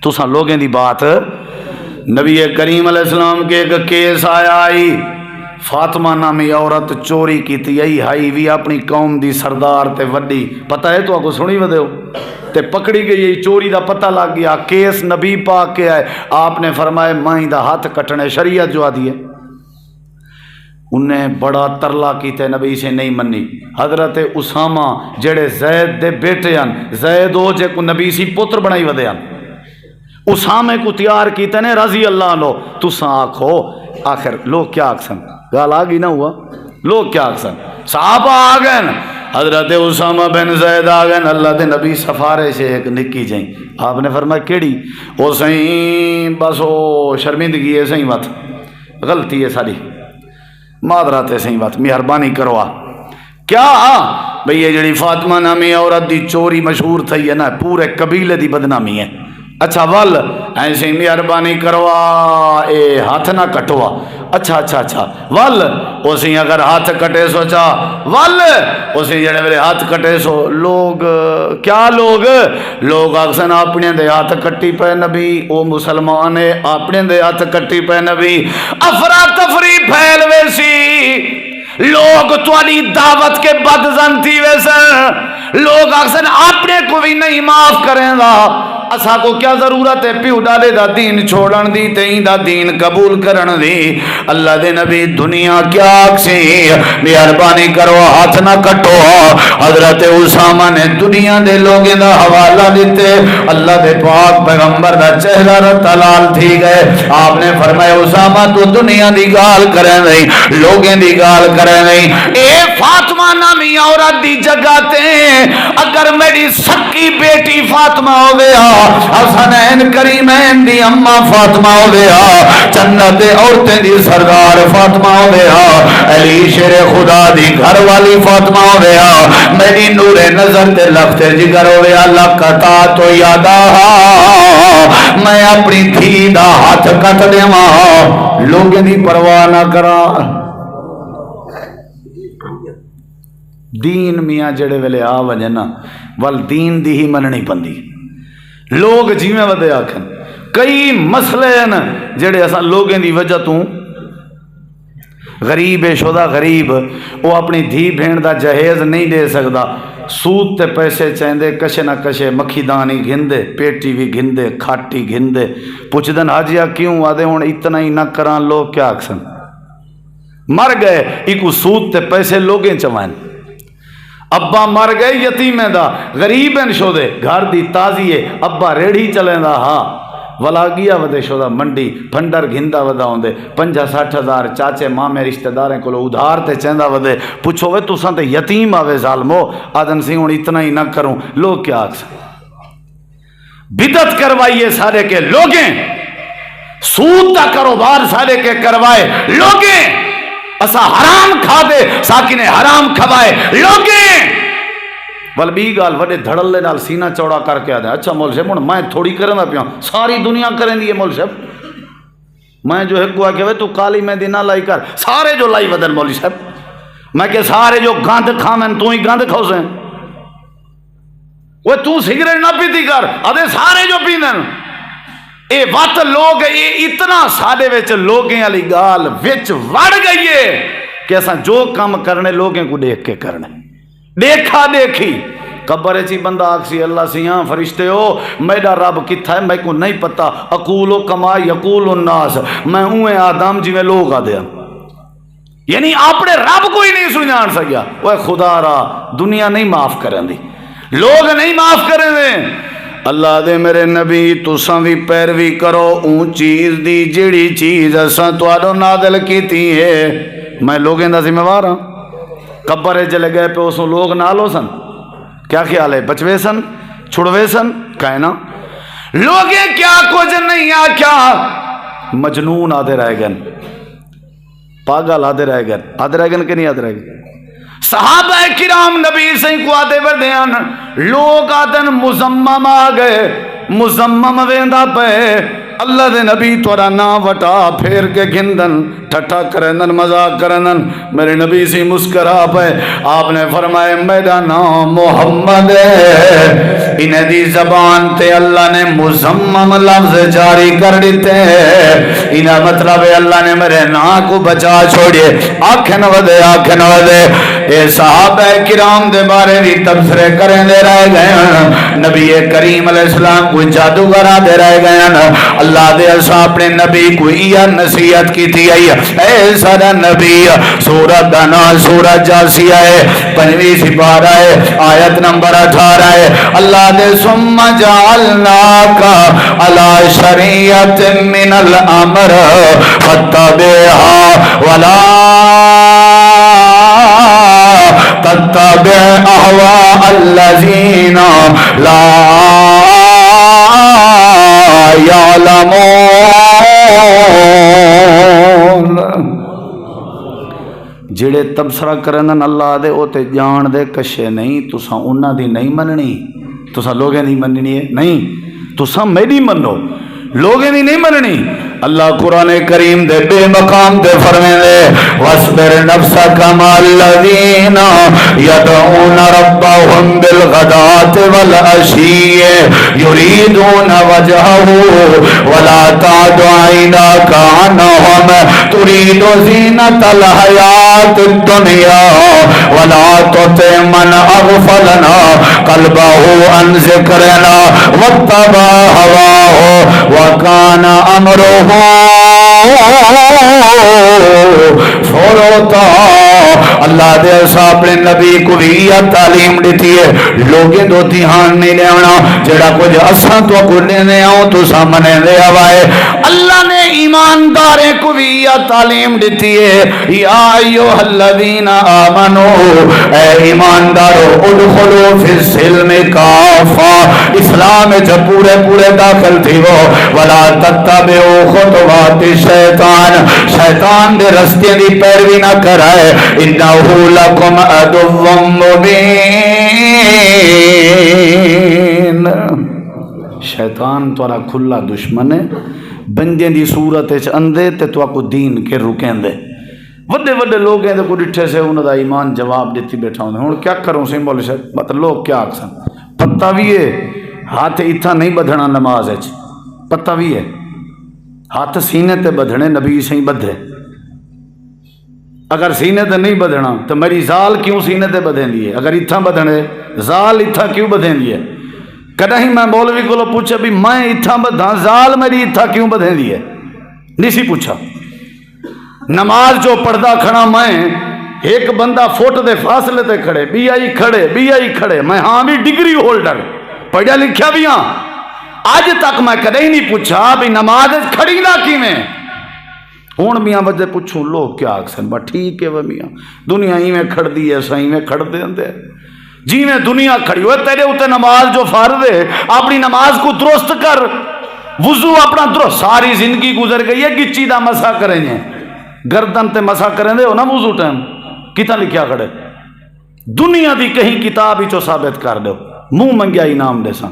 تو ساں لوگیں دی بات نبی کریم علیہ السلام کے ایک کیس آیا آئی فاطمہ نامی عورت چوری کی تھی یہی ہائی بھی اپنی قوم دی سردار تے وڈی پتہ ہے تو آگو سنی ودے ہو تے پکڑی گئی یہی چوری دا پتہ لگ گیا کیس نبی پاک کے آئے آپ نے فرمائے مائیں دا ہاتھ کٹنے شریعت جو آ دیئے انہیں بڑا ترلا کیتے نبی سے نہیں منی. حضرت اسامہ جڑے زید دے بیٹے ہیں، زید ہو جے کو نبی سی پتر بنائی ودے ہیں، اسامے کو تیار کیتے نے رضی اللہ عنہ. تساں آکھو آخر لوگ کیا آکسن؟ گال آگی نہ ہوا، لوگ کیا آکسن؟ صحابہ آگئن، حضرت اسامہ بن زید آگئن، اللہ دے نبی سفارے سے ایک نکی جائیں. آپ نے فرمایا کیڑی؟ او سہیں بس او شرمندگی ہے سہیں بات، غلطی ہے ساری، معذرات ہے سہیں بات، مہربانی کروا. کیا بھئی یہ جڑی فاطمہ نامی عورت دی چوری مشہور تھی ہے نا، پورے قبیلے دی بدنامی ہے. اچھا ول ایسے مہربانی کروا اے ہاتھ نہ کٹوا. اچھا اچھا اچھا ول اسی اگر ہاتھ کٹے سو چا ول اسی جڑے میرے ہاتھ کٹے سو لوگ کیا لوگ اکثر اپنے دے ہاتھ کٹی پہ نبی، او مسلمان اپنے دے ہاتھ کٹی پہ نبی، افراتفری پھیل ویسی، لوگ تواڈی دعوت کے بدزن تھی ویسے، لوگ اکثر اپنے کو بھی نہیں معاف کریں گا. اسا کو کیا ضرورت ہے پیو ڈالے دا دین چھوڑن دی تئیں دا دین قبول کرن دی. اللہ دے نبی دنیا کیا آکسی مہربانی کرو ہاتھ نہ کٹو. حضرت اسامہ نے دنیا دے لوگیں دا حوالہ دیتے، اللہ دے پاک پیغمبر دا چہرہ تلال تھی گئے. آپ نے فرمایا اسامہ تو دنیا دی گال کریں نہیں، لوگیں دی گال کریں نہیں. اے فاطمہ نامی عورت دی جگہ تے اگر میری سکی بیٹی فاطمہ ہو گیا، حسنین کریمین دی اماں فاطمہ ہو گیا، جنت عورتیں دی سردار فاطمہ ہو گیا، علی شیر خدا دی گھر والی فاطمہ ہو گیا، میری نور نظر تے لفت جگر ہو گیا. لکتا تو یادا میں اپنی تھی دا ہاتھ کٹ دیواں، لوگیں دی پرواہ نہ کرا. دین میاں جڑے ویلے آ وجے نا ول دین دی ہی مننی پندی. لوگ جیویں ودے آکھن کئی مسئلے ہیں جڑے اساں لوگیں دی وجہ تو غریب شدہ غریب وہ اپنی دھی بھین دا جہیز نہیں دے سکتا، سود تے پیسے چاہندے، کشے نہ کشے مکھی دانی گھندے، پیٹی بھی گھندے، کھاٹی گھندے. پوچھ دن حاجیہ کیوں؟ آدھے ہون اتنا ہی نہ کران. لوگ کیا آکھسن؟ مر گئے ایکو سود تے پیسے لوگیں چوائن. ابا مر گئے یتیمیں دا غریبیں شو دے گھر دی تازی ہے، ابا ریڑھی چلیں دا ہاں ولا گیا ودے شو دا منڈی پھنڈر گھندا ودا ہوندے 50-60 ہزار چاچے مامے رشتہ داریں کو ادھار تے چندہ ودے. پوچھو وے تساں تے یتیم آوے ظالمو. آدن سی ہوں اتنا ہی نہ کروں. لوگ کیا آکھسن؟ بدعت کروائیے سارے کے لوگیں، سود دا کاروبار سارے کے کروائے لوگیں، اسا حرام کھا دے ساکنے حرام کھوائے لوگیں. بل بھی گال وڈے دھڑلے نال سینہ چوڑا کر کے آدھے اچھا مول صاحب ہن میں تھوڑی کریں دا پیاں، ساری دنیا کریں دی ہے مول صاحب. میں جو ایک گوا کہ وے تو کالی مہندی نہ لائی کر، سارے جو لائی ودن مولوی صاحب. میں کہ سارے جو گند کھامیں تو ہی گند کھوسیں. وہ تو سگریٹ نہ پیتی کر، آدھے سارے جو پیندن. اے وقت لوگ اے اتنا سادے وچ لوگیں علی گال وچ وڑ گئی ہے کہ ایسا جو کام کرنے لوگیں کو دیکھ کے کرنے، دیکھا دیکھی. قبر چی بندہ آکسی اللہ سیاں فرشتے ہو میرا رب کتھا ہے میں کو نہیں پتا، اقولو کما یقول الناس، میں اوے آدم جی میں لوگ آ دیا، یعنی اپنے رب کو ہی نہیں سنجان سکیا. وہ خدا را دنیا نہیں معاف کریں دی، لوگ نہیں معاف کریں دے. اللہ دے میرے نبی تساں بھی پیروی کرو اون چیز دی جڑی چیز اساں تواڈو نازل کیتی ہے. میں لوگیں دا ذمہ وار ہاں. قبر چلے گئے پہ اسوں لوگ نالو سن، کیا خیال ہے؟ بچوے سن چھڑوے سن کہنا لوگیں کیا کچھ نہیں آکھیا. مجنون آدھے رہ گئے، پاگل آدھے رہ گئے کہ نہیں آدھے رہ گئے. صحابہ کرام نبی سے کو آدھے بردیان لوگ آدھن مزمم آ گئے، مزمم ویندا پہ اللہ دے نبی تورا نام وٹا پھیر کے گھندن ٹھٹا کرنن مذاق کرنن. میرے نبی سی مسکرا پہ آپ نے فرمائے میرا نام محمد ہے. انہیں دی زبان تے اللہ نے مزمم لفظ جاری کر دیتے ہیں. انہیں مطلب ہے اللہ نے میرے نام کو بچا چھوڑیے. آنکھیں نہ ودے اے صحابہ کرام دے بارے بھی تبصرے کریں دے رہ گئے نبی کریم علیہ السلام کوئی جادوگرہ دے رہ گئے اللہ دے اسا اپنے نبی کو یہ نصیحت کی تھی اے سارا نبی سورت دانا سورت جاسیہ ہے 5ویں سپارہ ہے آیت نمبر 18 ہے اللہ دے ثم جعلناک علی شریعت من الامر فاتبعها ولا تتبع اهواء الذین لا یعلمون جڑے تبصرہ کرن اللہ دے او تے جان دے کشے نہیں تساں انہاں دی نہیں مننی تساں لوگیں دی مننی ہے نہیں تساں میری منو لوگیں دی نہیں مننی اللہ قرآن کریم دے بے مقام دے فرمے دے وَاصْبِرْ نَفْسَكَ مَعَ الَّذِينَ يَدْعُونَ رَبَّهُمْ بِالْغَدَاةِ وَالْعَشِيِّ يُرِيدُونَ وَجْهَهُ وَلَا تَعْدُ عَيْنَاكَ عَنْهُمْ تُرِيدُ زِينَةَ الْحَيَاةِ الدُّنْيَا وَلَا تُطِعْ مَنْ أَغْفَلْنَا قَلْبَهُ عَنْ ذِكْرِنَا وَاتَّبَعَ هَوَاهُ وَكَانَ أَمْرُهُ فوروتا اللہ دے ایسا اپنے نبی کو بھی یہ تعلیم دیتی ہے لوگیں دو دھیان نہیں لے آنا جڑا کچھ اساں تو کو لینے آؤں تو سامنے دے آوائے اللہ نے ایماندارے کو بھی یہ تعلیم دیتی ہے یا ایوہ الذین آمنو اے ایماندارو ادخلو فی السلم کافا اسلام جب پورے پورے داخل تھی وہ ولا تتبعو خطوات شیطان شیطان دے رستے دی پیروی نہ کرائے انہو لکم عدو مبین شیطان تورا کھلا دشمن ہے بندے دی صورت اندے تے تو کو دین کے رکیں دے وڈے وڈے لوگ ہیں کو ڈٹھے سے انہوں دا ایمان جواب دیتی بیٹھا ہوں ہوں کیا کروں سی مولوی صاحب مطلب لوگ کیا آکسن پتہ بھی ہے ہاتھ اتھا نہیں بدھنا نماز ہے پتہ بھی ہے ہاتھ سینے تے بدھنے نبی سے ہی بدھے اگر سینے تے نہیں بدھنا تو میری زال کیوں سینے تے بدھیں دیئے اگر اتھا بدھنے زال اتھا کیوں بدھیں دیئے کدہ ہی میں مولوی کو پوچھے بھی میں اتھا بدھا زال میری اتھا کیوں بدھیں دیئے نہیں سی پوچھا نماز جو پڑھدا کھڑا میں ایک بندہ فوٹ دے فاصلے تے کھڑے بی آئی کھڑے میں ہاں بھی ڈگری ہولڈر پڑھیا لکھیا بھی ہاں آج تک میں کدے ہی نہیں پوچھا بھی نماز کھڑی نہ کی میں ہون میاں وجہ پوچھوں لوگ کیا آکسن با ٹھیک ہے وہ میاں دنیا ہی میں کھڑ دی ہے سہی میں کھڑ دے اندے جی میں دنیا کھڑی ہوئے تیرے ہوتے نماز جو فرض ہے اپنی نماز کو درست کر وضو اپنا درست ساری زندگی گزر گئی ہے گچی دا مسا کریں گے گردن تے مسا کریں دے ہو نا وضو ٹائم کتا لکھیا کھڑے دنیا دی کہیں کتاب ہی چو ثابت کر دو منہ منگیا انعام دے ساں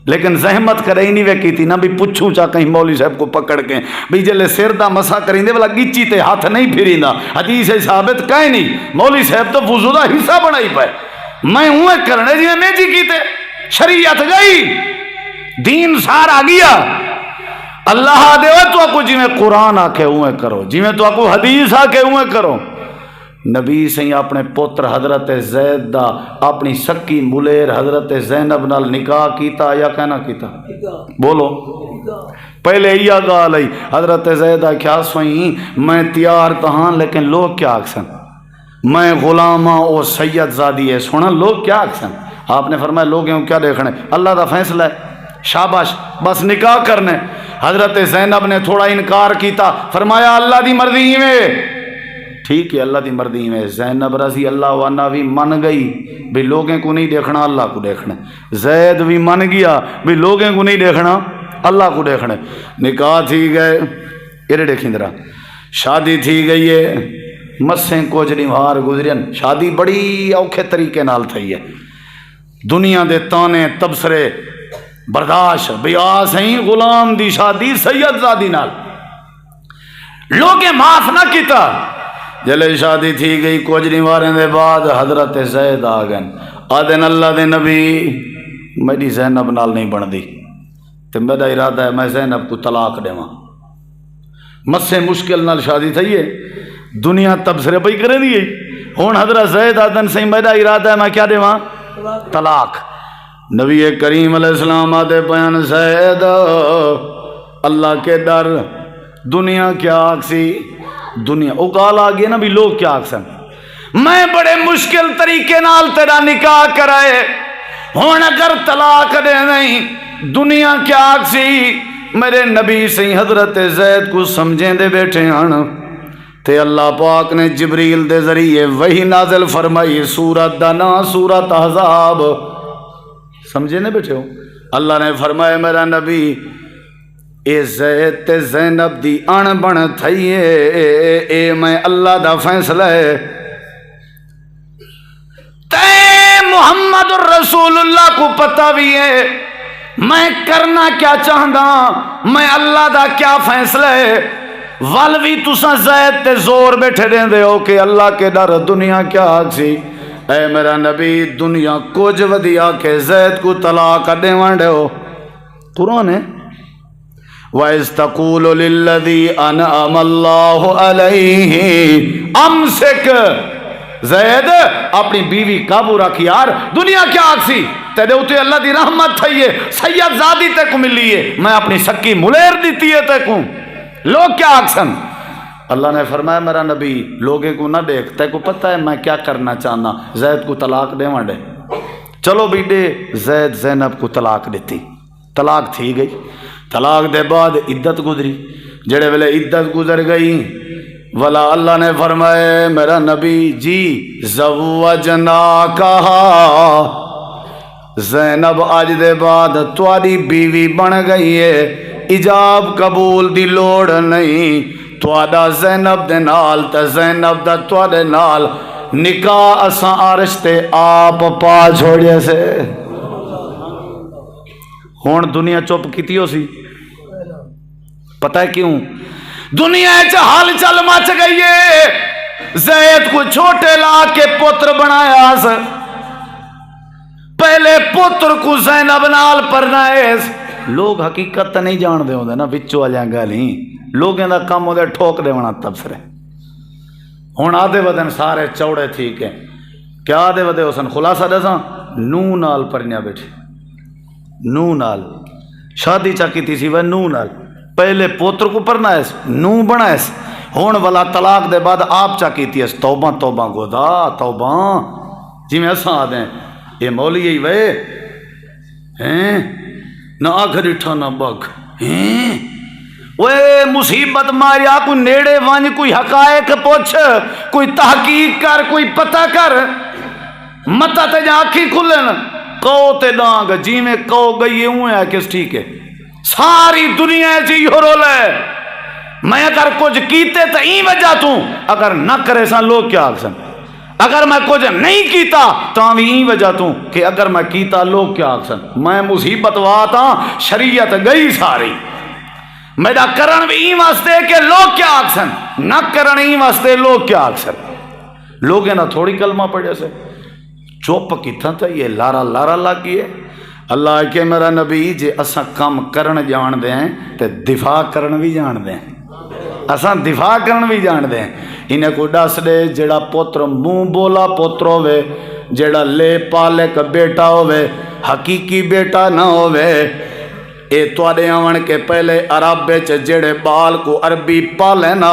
لیکن زحمت کرے ہی نہیں وے کی تھی نہ بھی پوچھوں چاہ کہیں مولوی صاحب کو پکڑ کے بھی جلے سر دا مسا کریں دے والا گچی تے ہاتھ نہیں پھریں دا حدیث ثابت کہیں نہیں مولوی صاحب تو وضو دا حصہ بنائی پائے میں ہوں کرنے جی میں جی کیتے شریعت گئی دین سارا گیا اللہ دے تو کو جی میں قرآن آکے ہوئے کرو جی میں تو کو حدیث آکے ہوئے کرو نبی سے اپنے پوتر حضرت زید دا اپنی سکی ملیر حضرت زینب نال نکاح کیتا یا کہنا کیتا بولو پہلے یہ گال ہے حضرت زیدہ کیا سوئیں میں تیار تہاں لیکن لوگ کیا آکسن میں غلامہ او سید زادی ہے سونا لوگ کیا آکسن آپ نے فرمایا لوگوں کیا دیکھنے اللہ دا فیصلہ ہے شاباش بس نکاح کرنے حضرت زینب نے تھوڑا انکار کیتا فرمایا اللہ دی مرضی میں ٹھیک ہے اللہ دی مرضی میں زینب رضی اللہ عنہ بھی من گئی بھی لوگیں کو نہیں دیکھنا اللہ کو دیکھنا زید بھی من گیا بھی لوگیں کو نہیں دیکھنا اللہ کو دیکھنا نکاح تھی گئے یہ دیکھیں ذرا شادی تھی گئی ہے مسیں کوجری مہار گزرین شادی بڑی اوکھے طریقے نال تھی ہے دنیا دے تانے تبصرے برداشت بیا سہیں غلام دی شادی سید زادی نال لوگیں معاف نہ کیتا جلے شادی تھی گئی کوجری مارن دے بعد حضرت زید آ گئے آدن اللہ دے نبی میری زینب نال نہیں بن دی تو میرا ارادہ ہے میں زینب کو طلاق دے ماں مسے مشکل نال شادی تھی ہے دنیا تبصرے پہ کرے دیئے ہوں حضرت زید آدن سے میرا ارادہ ہے میں کیا دیواں طلاق. نبی کریم علیہ السلام آتے بیان زید اللہ کے ڈر دنیا کیا آکسی دنیا اکال آ گیا نا بھی لوگ کیا آکسن میں بڑے مشکل طریقے نال تیرا نکاح کرائے ہون اگر طلاق دے نہیں دنیا کیا آکسی. میرے نبی سے حضرت زید کو سمجھیں دے بیٹھے ہیں تے اللہ پاک نے جبریل دے ذریعے وہی نازل فرمائی سورت دا نا سورت احزاب. سمجھے نہیں بیٹھے ہو اللہ نے فرمایا میرا نبی اے زید تے زینب دی ان بن تھئیے اے میں اللہ دا فیصلہ ہے تے محمد الرسول اللہ کو پتہ بھی ہے میں کرنا کیا چاہتا میں اللہ دا کیا فیصلہ ہے. ول بھی تساں زید تے زور بیٹھے دیں دے ہو کہ اللہ کے ڈر دنیا کیا آکسی. اے میرا نبی دنیا کچھ ودیا کہ زید کو طلاق دے وانڈے ہو. قرآن ہے وَإِذْ تَقُولُ لِلَّذِي أَنْعَمَ اللَّهُ عَلَيْهِ امسک زید اپنی بیوی قابو رکھ یار دنیا کیا آکسی تیرے اتے اللہ دی رحمت تھئیے سید زادی تے کو ملیے میں اپنی سکی ملیر دیتی ہے تے کو لوگ کیا آکسن. اللہ نے فرمایا میرا نبی لوگے کو نہ دیکھ تے کو پتہ ہے میں کیا کرنا چاہنا زید کو طلاق دے وانڈے. چلو بیٹے زید زینب کو طلاق دیتی طلاق تھی گئی. طلاق دے بعد عدت گزری جڑے ویلے عدت گزر گئی ولا اللہ نے فرمائے میرا نبی جی زوجناکا زینب آج دے بعد تواڈی بیوی بن گئی ہے ایجاب قبول دی لوڑ نہیں تواڈا زینب دے نال تے زینب دا تواڈے نال نکاح اساں عرش تے آپ پا چھوڑے سے. ہون دنیا چپ کیتی ہو سی پتہ ہے کیوں دنیا حال چل مچ گئی ہے. زید کو چھوٹے لا کے پتر بنایا س پہلے پتر کو زینب نال پرنائے. لوگ حقیقت نہیں جان دے ہوندے نا وچوں والیاں گالیں لوگوں دا کم ہوندے ٹھوک دے ونا تبصرے. ہن آدھے ودن سارے چوڑے ٹھیک ہیں کیا آدھے ودے حسن خلاصہ دساں نو نال پرنیا بیٹھے نو نال شادی چا کیتی سی وہ نو نال پہلے پوتر کو پرنا ہے نو بنا ہے ہون والا طلاق دے بعد آپ چا کیتی ہے توبہ توبہ گودا توبہ جی میں ایسا آدھیں یہ مولی ہی وے ہیں نہ آگھر اٹھا نہ بگ ہیں وہ مصیبت ماریا کوئی نیڑے وانج کوئی حقائق پوچھ کوئی تحقیق کر کوئی پتہ کر متا تے جا آنکھی کھلن کہو تے ڈانگ جی میں کہو گئی ہوں ہے کس ٹھیک ہے ساری دنیا جی ہو رول ہے میں اگر کچھ کیتے تو این وجہ توں اگر نہ کرے سن لوگ کیا آکسن اگر میں کچھ نہیں کیتا تو بھی این وجہ توں کہ اگر میں کیتا لوگ کیا آکسن میں مصیبت واتا شریعت گئی ساری میرا کرن بھی این واسطے کہ لوگ کیا آکسن نہ کرن این واسطے لوگ کیا آکسن. لوگیں نہ تھوڑی کلمہ پڑھے سے چوپ کیتا تھا یہ لارا لارا لگی ہے. اللہ کہ میرا نبی جے اساں کم کرن جان دیں تے دفاع کرن بھی جان دیں اساں دفاع کرن بھی جان دیں. انہیں کو دس دے جڑا پتر منہ بولا پتر ہوئے جڑا لے پالے کا بیٹا ہوئے حقیقی بیٹا نہ ہوئے. اے توڑے آون کے پہلے عرب بیچ جڑے بال کو عربی پالے نا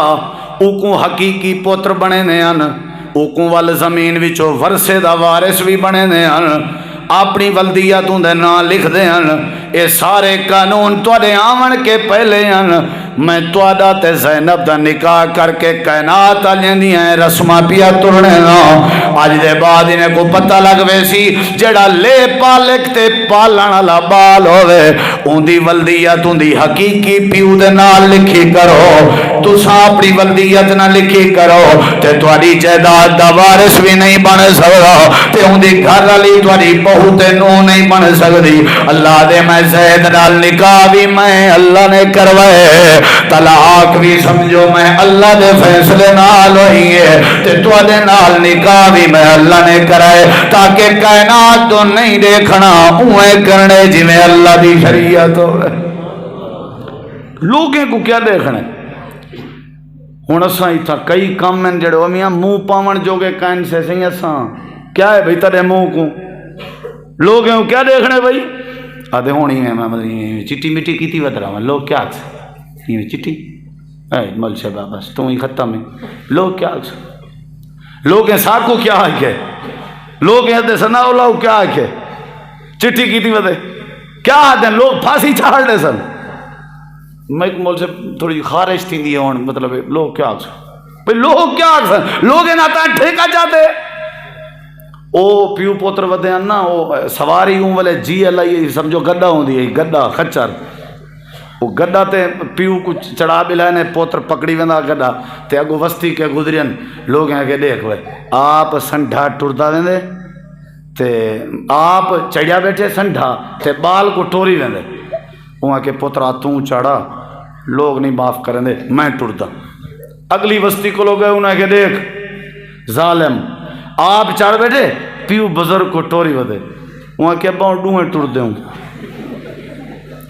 اوکوں حقیقی پتر بنے نیان اوکوں وال زمین وچوں ورثے دا وارث بھی بنے نیان اپنی ولدیاتوں دے نا لکھ دے ہیں. اے سارے قانون توڑے آون کے پہلے ہیں. میں توڑا تے زینب دا نکاح کر کے کائنات آلین دی ہیں رسمہ پیا ترنے نا آج دے بعد انہیں کو پتہ لگ ویسی جڑا لے پالک تے پالنا لا بال ہوئے ان دی ولدیاتوں دی حقیقی پیو دے نال لکھی کرو تو سا اپنی ولدیت نہ لکھی کرو تے توڑی جائیداد دا وارث بھی نہیں بن سکتا تے ان دی گھر علی توڑی بہو تے نو نہیں بن سکتی. اللہ دے میں زید نال نکاح بھی میں اللہ نے کروائے طلاق بھی سمجھو میں اللہ دے فیصلے نال ہوئی ہے تے توڑے نال نکاح بھی میں اللہ نے کرائے تاکہ کائنات تو نہیں دیکھنا اوے کرنے جی میں اللہ دی شریعت ہو. لوگیں کو کیا دیکھنا ہوں اساں اتنا کئی کام ہیں جڑے میاں منہ پاون جوگے کہن سے سی اساں کیا ہے بھائی تیرے منہ کو لوگ کیا دیکھنے بھائی آدھے ہونی ہے میں چٹی مٹی کی ود رہا ہوں لوگ کیا چٹی اے مل سے بس تو ہی ختم ہے لوگ کیا لوگ ہیں ساکو کیا ہے لوگ ہیں سنا لاؤ کیا ہے چٹھی کی ودے کیا آتے ہیں لوگ پھانسی چھاڑ دے سن میں مول سے تھوڑی خارج تھی دی ہون مطلب لوگ کیا بھائی لوگ کیا سن لوگ ہیں ناتا ٹھیکا جاتے او پیو پوتر ودے ہیں نا او سواری ہوں والے جی اللہ سمجھو گڈا ہوں دی گڈا خچر وہ گڈا تے پیو کو چڑھا بلائے نے پوتر پکڑی ویندا گڈا تے اگو وستی کے گزرین لوگ ہیں کہ دیکھ وے آپ سنڈھا ٹردا ویندے تے آپ چڑھیا بیٹھے سنڈھا تے بال کو ٹوری ویندے وہاں کے پوترا تو چڑھا لوگ نہیں معاف کریں دے میں ٹردا اگلی وستی کو لوگ انہیں کہ دیکھ ظالم آپ چڑھ بیٹھے پیو بزرگ کو ٹوری ودے وہاں کہ ابا ڈوئیں ٹر دے ہوں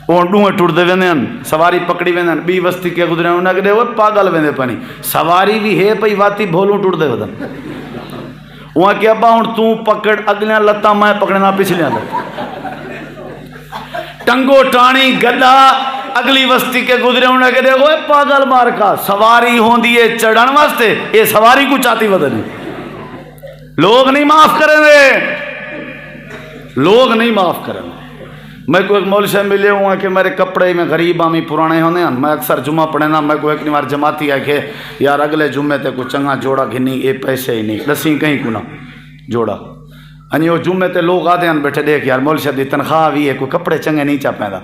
وہ ڈوئیں ٹر دے ویندے ہیں سواری پکڑی ویندے ہیں بی وستی کے گزرے انہیں کہ دے وہ پاگل ویندے پانی سواری بھی ہے پئی واتی بھولوں ٹر دے ودن وہاں کہ ابا ہوں تو پکڑ اگلیاں لتا میں پکڑنا پچھلیاں لتا ٹنگو ٹانی گڈا اگلی وستی کے گزرے انہیں کہ دیکھو پاگل مار کا سواری ہوں دیئے چڑھن واسطے یہ سواری کو چاہتی ودنی لوگ نہیں معاف کریں گے لوگ نہیں معاف کریں گے میں کو ایک مول سے ملے ہوا کہ میرے کپڑے میں غریب آمی پرانے ہونے ہیں میں اکثر جمعہ پڑھے نا میں کو ایک نوار جماعتی ہے کہ یار اگلے جمعے تے کو چنگا جوڑا گھنی اے پیسے ہی نہیں دسیں کہیں کو نہ جوڑا انہی وہ جمعے تے لوگ آدھے ہیں بیٹھے دیکھ یار مول سے دی تنخواہ بھی ہے کوئی کپڑے چنگے نہیں چاہ پیدا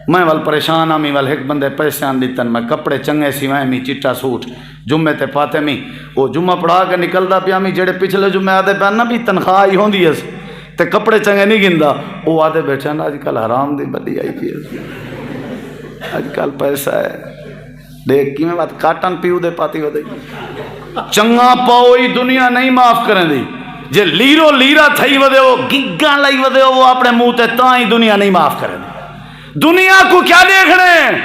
میں وال پریشان آمی وال ایک بندے پیسے آن دیتن میں کپڑے چنگے سیوائیں میں چٹا سوٹ جمعے تے پاتے میں وہ جمعہ پڑھا کے نکلدا پیا میں جڑے پچھلے جمعے آدھے پہ نا بھی تنخواہ ہی ہوندی ہے تے کپڑے چنگے نہیں گندا وہ آدھے بیٹھے نا آج کل حرام دی بدی آئی پی آج کل پیسہ ہے دیکھ کی میں بات کاٹن پیو دے پاتی ودے چنگا پاؤئی دنیا نہیں معاف کریں دی جے لیرو لیرا تھئی ودے ہو گگاں لائی ودے ہو وہ اپنے منہ تے تائیں دنیا نہیں معاف کریں دی دنیا کو کیا دیکھنے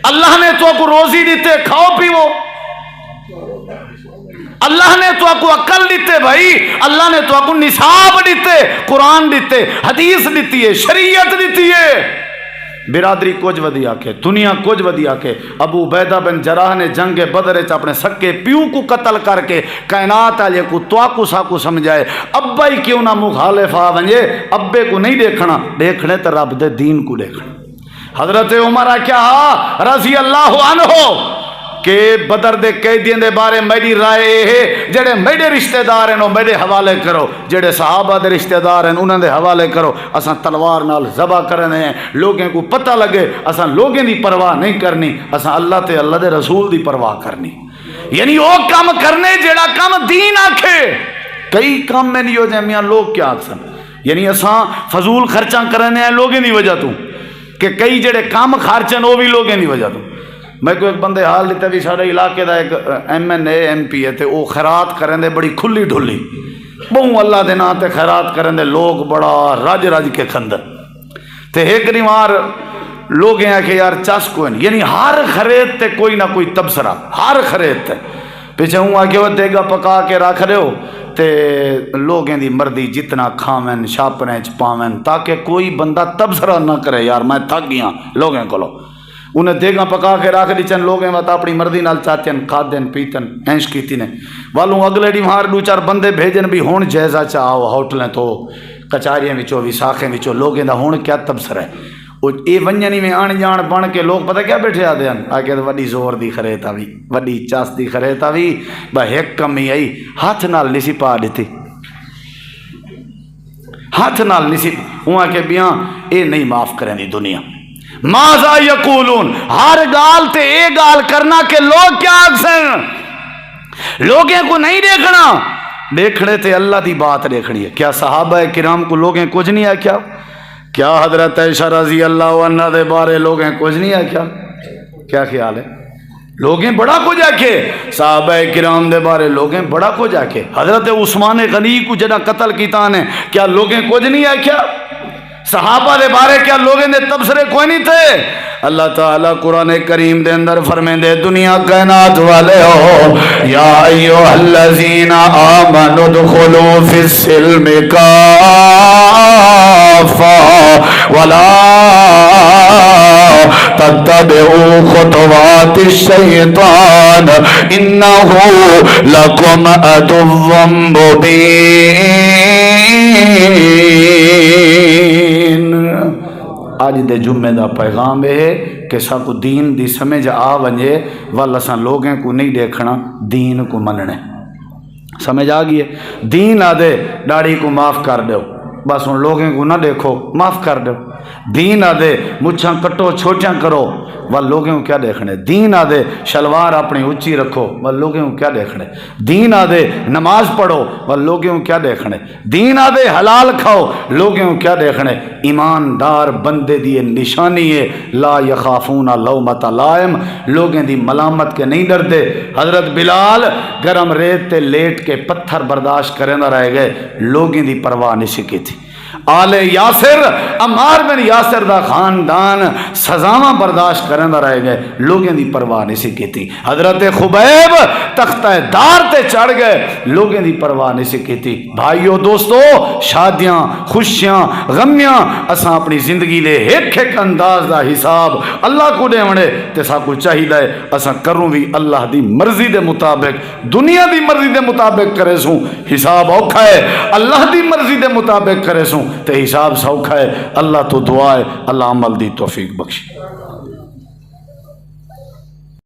اللہ نے تو کو روزی دیتے کھاؤ پیو اللہ نے تو کو عقل دیتے بھائی اللہ نے تو کو نصاب دیتے قرآن دیتے حدیث دیتی ہے شریعت دیتی ہے برادری کچھ ودیا کے دنیا کچھ ودیا کے ابو عبیدہ بن جراح نے جنگ بدر اپنے سکے پیو کو قتل کر کے کائنات والے کو تو ساکو سمجھائے ابا ہی کیوں نہ مخالف آ ونجے ابے کو نہیں دیکھنا دیکھنے تو رب دے دین کو دیکھنا حضرت عمر کیا رضی اللہ عنہ کہ بدر دے قیدیاں دے بارے میری رائے ہے جڑے میرے رشتہ دار ہیں وہ میرے حوالے کرو جڑے صحابہ دے رشتہ دار ہیں انہوں دے حوالے کرو اساں تلوار نال ذبح کرنے ہیں لوگوں کو پتہ لگے اساں لوگوں دی پرواہ نہیں کرنی اساں اللہ تے اللہ دے رسول دی پرواہ کرنی یعنی وہ کام کرنے جڑا کام دین آکھے کئی کام میں نہیں ہو جائے میاں لوگ کیا آکھسن یعنی اساں فضول خرچاں کرنے ہیں لوگوں دی وجہ تو کہ کئی جڑے کام خرچن وہ بھی لوگوں دی وجہ تو میں کو ایک بندے حال دیتا بھی سارے علاقے دا ایک M N A M P ہے تے وہ خیرات کریں دے بڑی کھلی ڈھلی بہوں اللہ دے نا تے خیرات کریں دے لوگ بڑا راج راج کے کھندر تے ایک نیوار لوگ ہیں کہ یار چاس کوئی نہیں یعنی ہر خرید تے کوئی نہ کوئی تبصرہ ہر خرید تے پیچھے ہوں آگے وہ دیگا پکا کے رکھ رہے ہو تے لوگیں دی مردی جتنا کھاویں شاپنے چپاویں تاکہ کوئی بندہ تبصرہ نہ کرے یار میں تھک گیا لوگیں کو لو انہیں دیگاں پکا کے راکھ دی چن لوگیں وقت اپنی مردی نال چاہتے ہیں کھادن پیتن اینش کیتی نے والوں اگلے ڈی مہار دو چار بندے بھیجن بھی ہون جیزہ چاہو ہوٹلیں تو کچاریاں وچوں وساخیں وچوں لوگیں دا ہون کیا تبصر ہے اے ونجنی میں آن جان بن کے لوگ پتہ کیا بیٹھے آدھے ہیں آگے تو وڈی زور دی خرید آوی وڈی چاس دی خرید آوی با ایک کمی آئی ہاتھ نال نسی پا دیتی ہاتھ نال نسی ہوا کہ بیاں اے نہیں معاف کریں دی دنیا ماذا یقولون ہر گال تے اے گال کرنا کہ لوگ کیا اکسن لوگیں کو نہیں دیکھنا دیکھنے تے اللہ دی بات دیکھنی ہے کیا صحابہ کرام کو لوگیں کچھ نہیں ہے کیا حضرت عائشہ رضی اللہ عنہ دے بارے لوگیں کچھ نہیں ہے کیا خیال ہے لوگیں بڑا کچھ ہے کہ صحابہ کرام دے بارے لوگیں بڑا کچھ ہے کہ حضرت عثمان غنی کو جنہ قتل کیتا نے کیا لوگیں کچھ نہیں ہے کیا صحابہ دے بارے کیا لوگوں دے تبصرے کوئی نہیں تھے؟ اللہ تعالیٰ قرآن کریم دے اندر فرمیندے دنیا کائنات والے ہو یا ایھا الذین آمنوا ادخلوا فی السلم کافہ ولا تتبعوا خطوات الشیطان انہ لکم عدو مبین۔ آج دے جمعے دا پیغام ہے کہ ساکو دین دی سمجھ آ ونجے وال اساں لوگیں کو نہیں دیکھنا، دین کو مننے۔ سمجھ آ گئی ہے؟ دین آدھے داڑھی کو معاف کر دو، بس ان لوگوں کو نہ دیکھو، معاف کر دو۔ دین آدھے مچھاں کٹو چھوٹیاں کرو، وہ لوگوں کو کیا دیکھنے۔ دین آدھے شلوار اپنی اچھی رکھو، وہ لوگوں کو کیا دیکھنے۔ دین آدھے نماز پڑھو، وہ لوگوں کو کیا دیکھنے۔ دین آدھے حلال کھاؤ، لوگوں کو کیا دیکھنے۔ ایماندار بندے دی نشانی ہے لا یخافون لومۃ لائم، لوگوں دی ملامت کے نہیں ڈرتے۔ حضرت بلال گرم ریت تے لیٹ کے پتھر برداشت کریں نہ رہ گئے، لوگوں دی پرواہ نہیں سکی تھی۔ آل یاسر عمار بن یاسر دا خاندان سزاواں برداشت کرن رہ گئے، لوگوں دی پرواہ نہیں سی کیتی۔ حضرت خبیب تختہ دار تے چڑھ گئے، لوگوں دی پرواہ نہیں سی کیتی۔ بھائیو دوستو، شادیاں خوشیاں غمیاں اساں اپنی زندگی دے ایک ایک انداز دا حساب اللہ کو دیونے تے ساکو چاہیے اساں کروں بھی اللہ دی مرضی دے مطابق، دنیا دی مرضی دے مطابق کرے سوں حساب اوکھا ہے، اللہ دی مرضی دے مطابق کرے سوں تے حساب سوکھا ہے۔ اللہ تو دعا ہے اللہ عمل دی توفیق بخشے۔